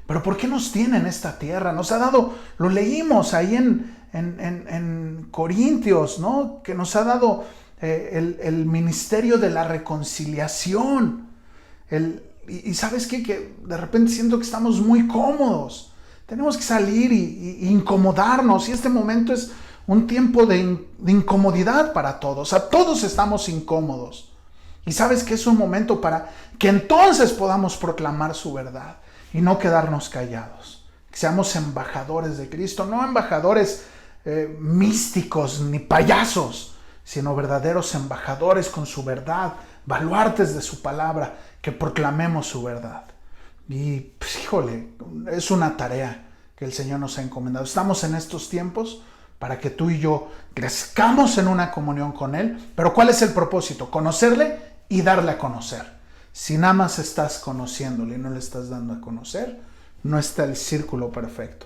Pero ¿por qué nos tiene en esta tierra? Nos ha dado, lo leímos ahí en Corintios, ¿no? Que nos ha dado el ministerio de la reconciliación. Y ¿sabes qué? Que de repente siento que estamos muy cómodos. Tenemos que salir y incomodarnos. Y este momento es un tiempo de incomodidad para todos. A todos estamos incómodos. Y ¿sabes qué? Es un momento para que entonces podamos proclamar su verdad y no quedarnos callados. Que seamos embajadores de Cristo, no embajadores místicos ni payasos, sino verdaderos embajadores con su verdad, baluartes de su palabra, que proclamemos su verdad. Y pues, híjole, es una tarea que el Señor nos ha encomendado. Estamos en estos tiempos para que tú y yo crezcamos en una comunión con Él. Pero ¿cuál es el propósito? Conocerle y darle a conocer. Si nada más estás conociéndole y no le estás dando a conocer, no está el círculo perfecto.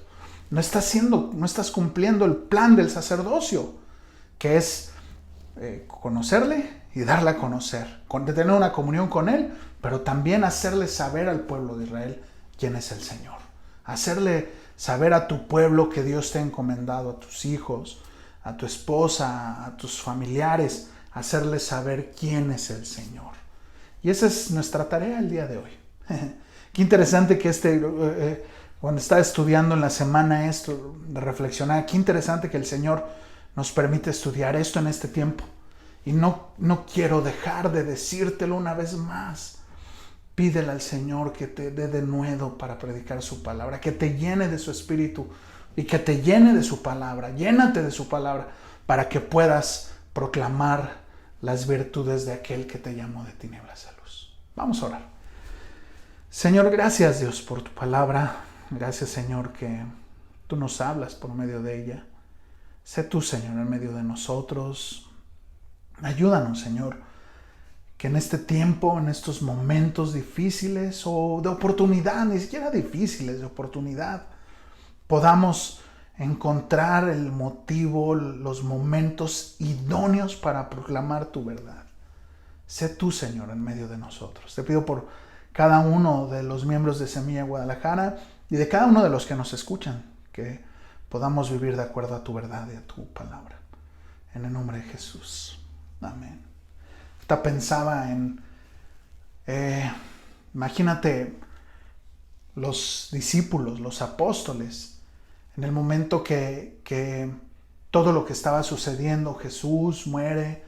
No estás cumpliendo el plan del sacerdocio, que es conocerle y darle a conocer, tener una comunión con Él, pero también hacerle saber al pueblo de Israel quién es el Señor. Hacerle saber a tu pueblo que Dios te ha encomendado, a tus hijos, a tu esposa, a tus familiares, hacerles saber quién es el Señor. Y esa es nuestra tarea el día de hoy. Qué interesante que cuando estaba estudiando en la semana esto, de reflexionar, qué interesante que el Señor nos permite estudiar esto en este tiempo. Y no quiero dejar de decírtelo una vez más. Pídele al Señor que te dé denuedo para predicar su palabra, que te llene de su espíritu y que te llene de su palabra. Llénate de su palabra para que puedas proclamar las virtudes de aquel que te llamó de tinieblas a luz. Vamos a orar. Señor, gracias Dios por tu palabra. Gracias Señor que tú nos hablas por medio de ella. Sé tú Señor en medio de nosotros. Ayúdanos Señor, que en este tiempo, en estos momentos difíciles o de oportunidad, ni siquiera difíciles, de oportunidad, podamos encontrar el motivo, los momentos idóneos para proclamar tu verdad. Sé tú, Señor, en medio de nosotros. Te pido por cada uno de los miembros de Semilla Guadalajara y de cada uno de los que nos escuchan, que podamos vivir de acuerdo a tu verdad y a tu palabra. En el nombre de Jesús. Amén. Pensaba en Imagínate los discípulos, los apóstoles, en el momento que todo lo que estaba sucediendo, Jesús muere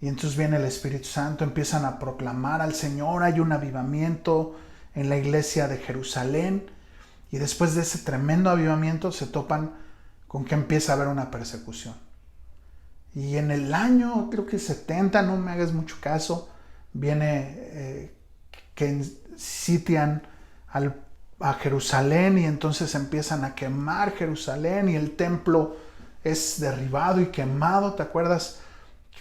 y entonces viene el Espíritu Santo, empiezan a proclamar al Señor, hay un avivamiento en la iglesia de Jerusalén, y después de ese tremendo avivamiento se topan con que empieza a haber una persecución. Y en el año, creo que 70, no me hagas mucho caso, viene que sitian a Jerusalén, y entonces empiezan a quemar Jerusalén y el templo es derribado y quemado. ¿Te acuerdas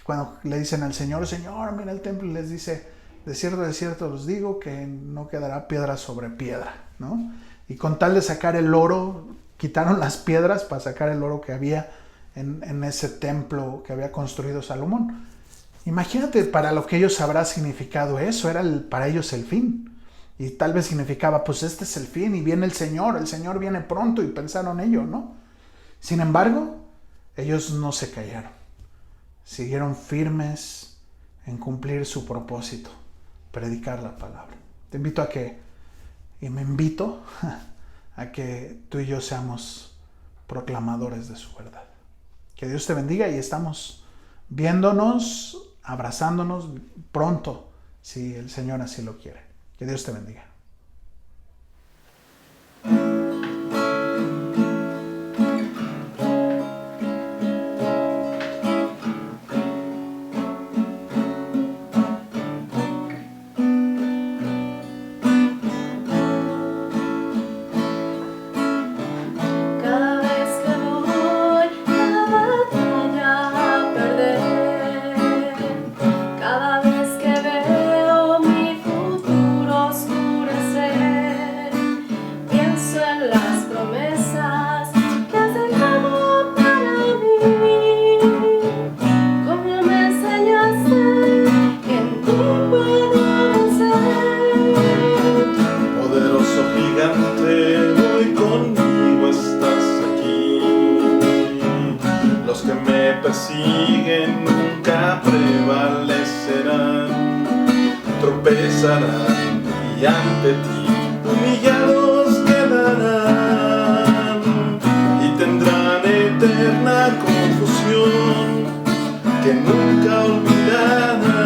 cuando le dicen al Señor, Señor, mira el templo? Y les dice, de cierto os digo que no quedará piedra sobre piedra, ¿no? Y con tal de sacar el oro, quitaron las piedras para sacar el oro que había en ese templo que había construido Salomón. Imagínate para lo que ellos habrá significado eso, era para ellos el fin. Y tal vez significaba, pues este es el fin y viene el Señor viene pronto, y pensaron ello, ¿no? Sin embargo, ellos no se callaron. Siguieron firmes en cumplir su propósito, predicar la palabra. Te invito a que, y me invito a que tú y yo seamos proclamadores de su verdad. Que Dios te bendiga y estamos viéndonos, abrazándonos pronto, si el Señor así lo quiere. Que Dios te bendiga. Persiguen nunca prevalecerán, tropezarán y ante ti humillados quedarán y tendrán eterna confusión que nunca olvidarán.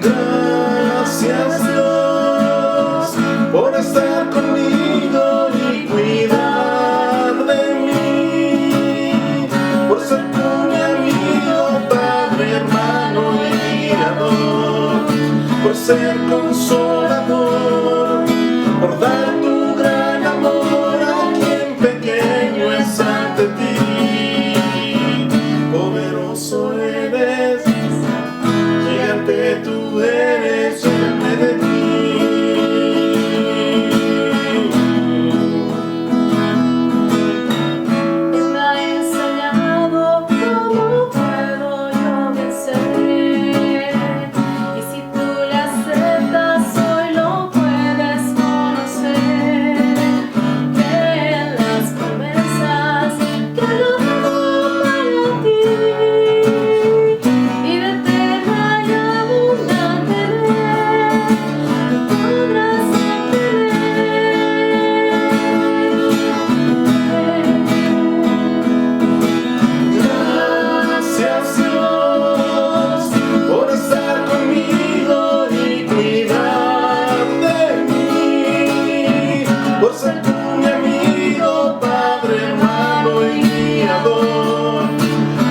Gracias Dios por estar conmigo y cuidar de mí, por ser tú mi amigo, Padre, hermano y guiador, por ser consolador, por dar tu gran amor a quien pequeño es ante ti. Poderoso eres, gigante tú eres, lléname de ti.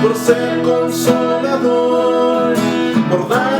Por ser consolador, por dar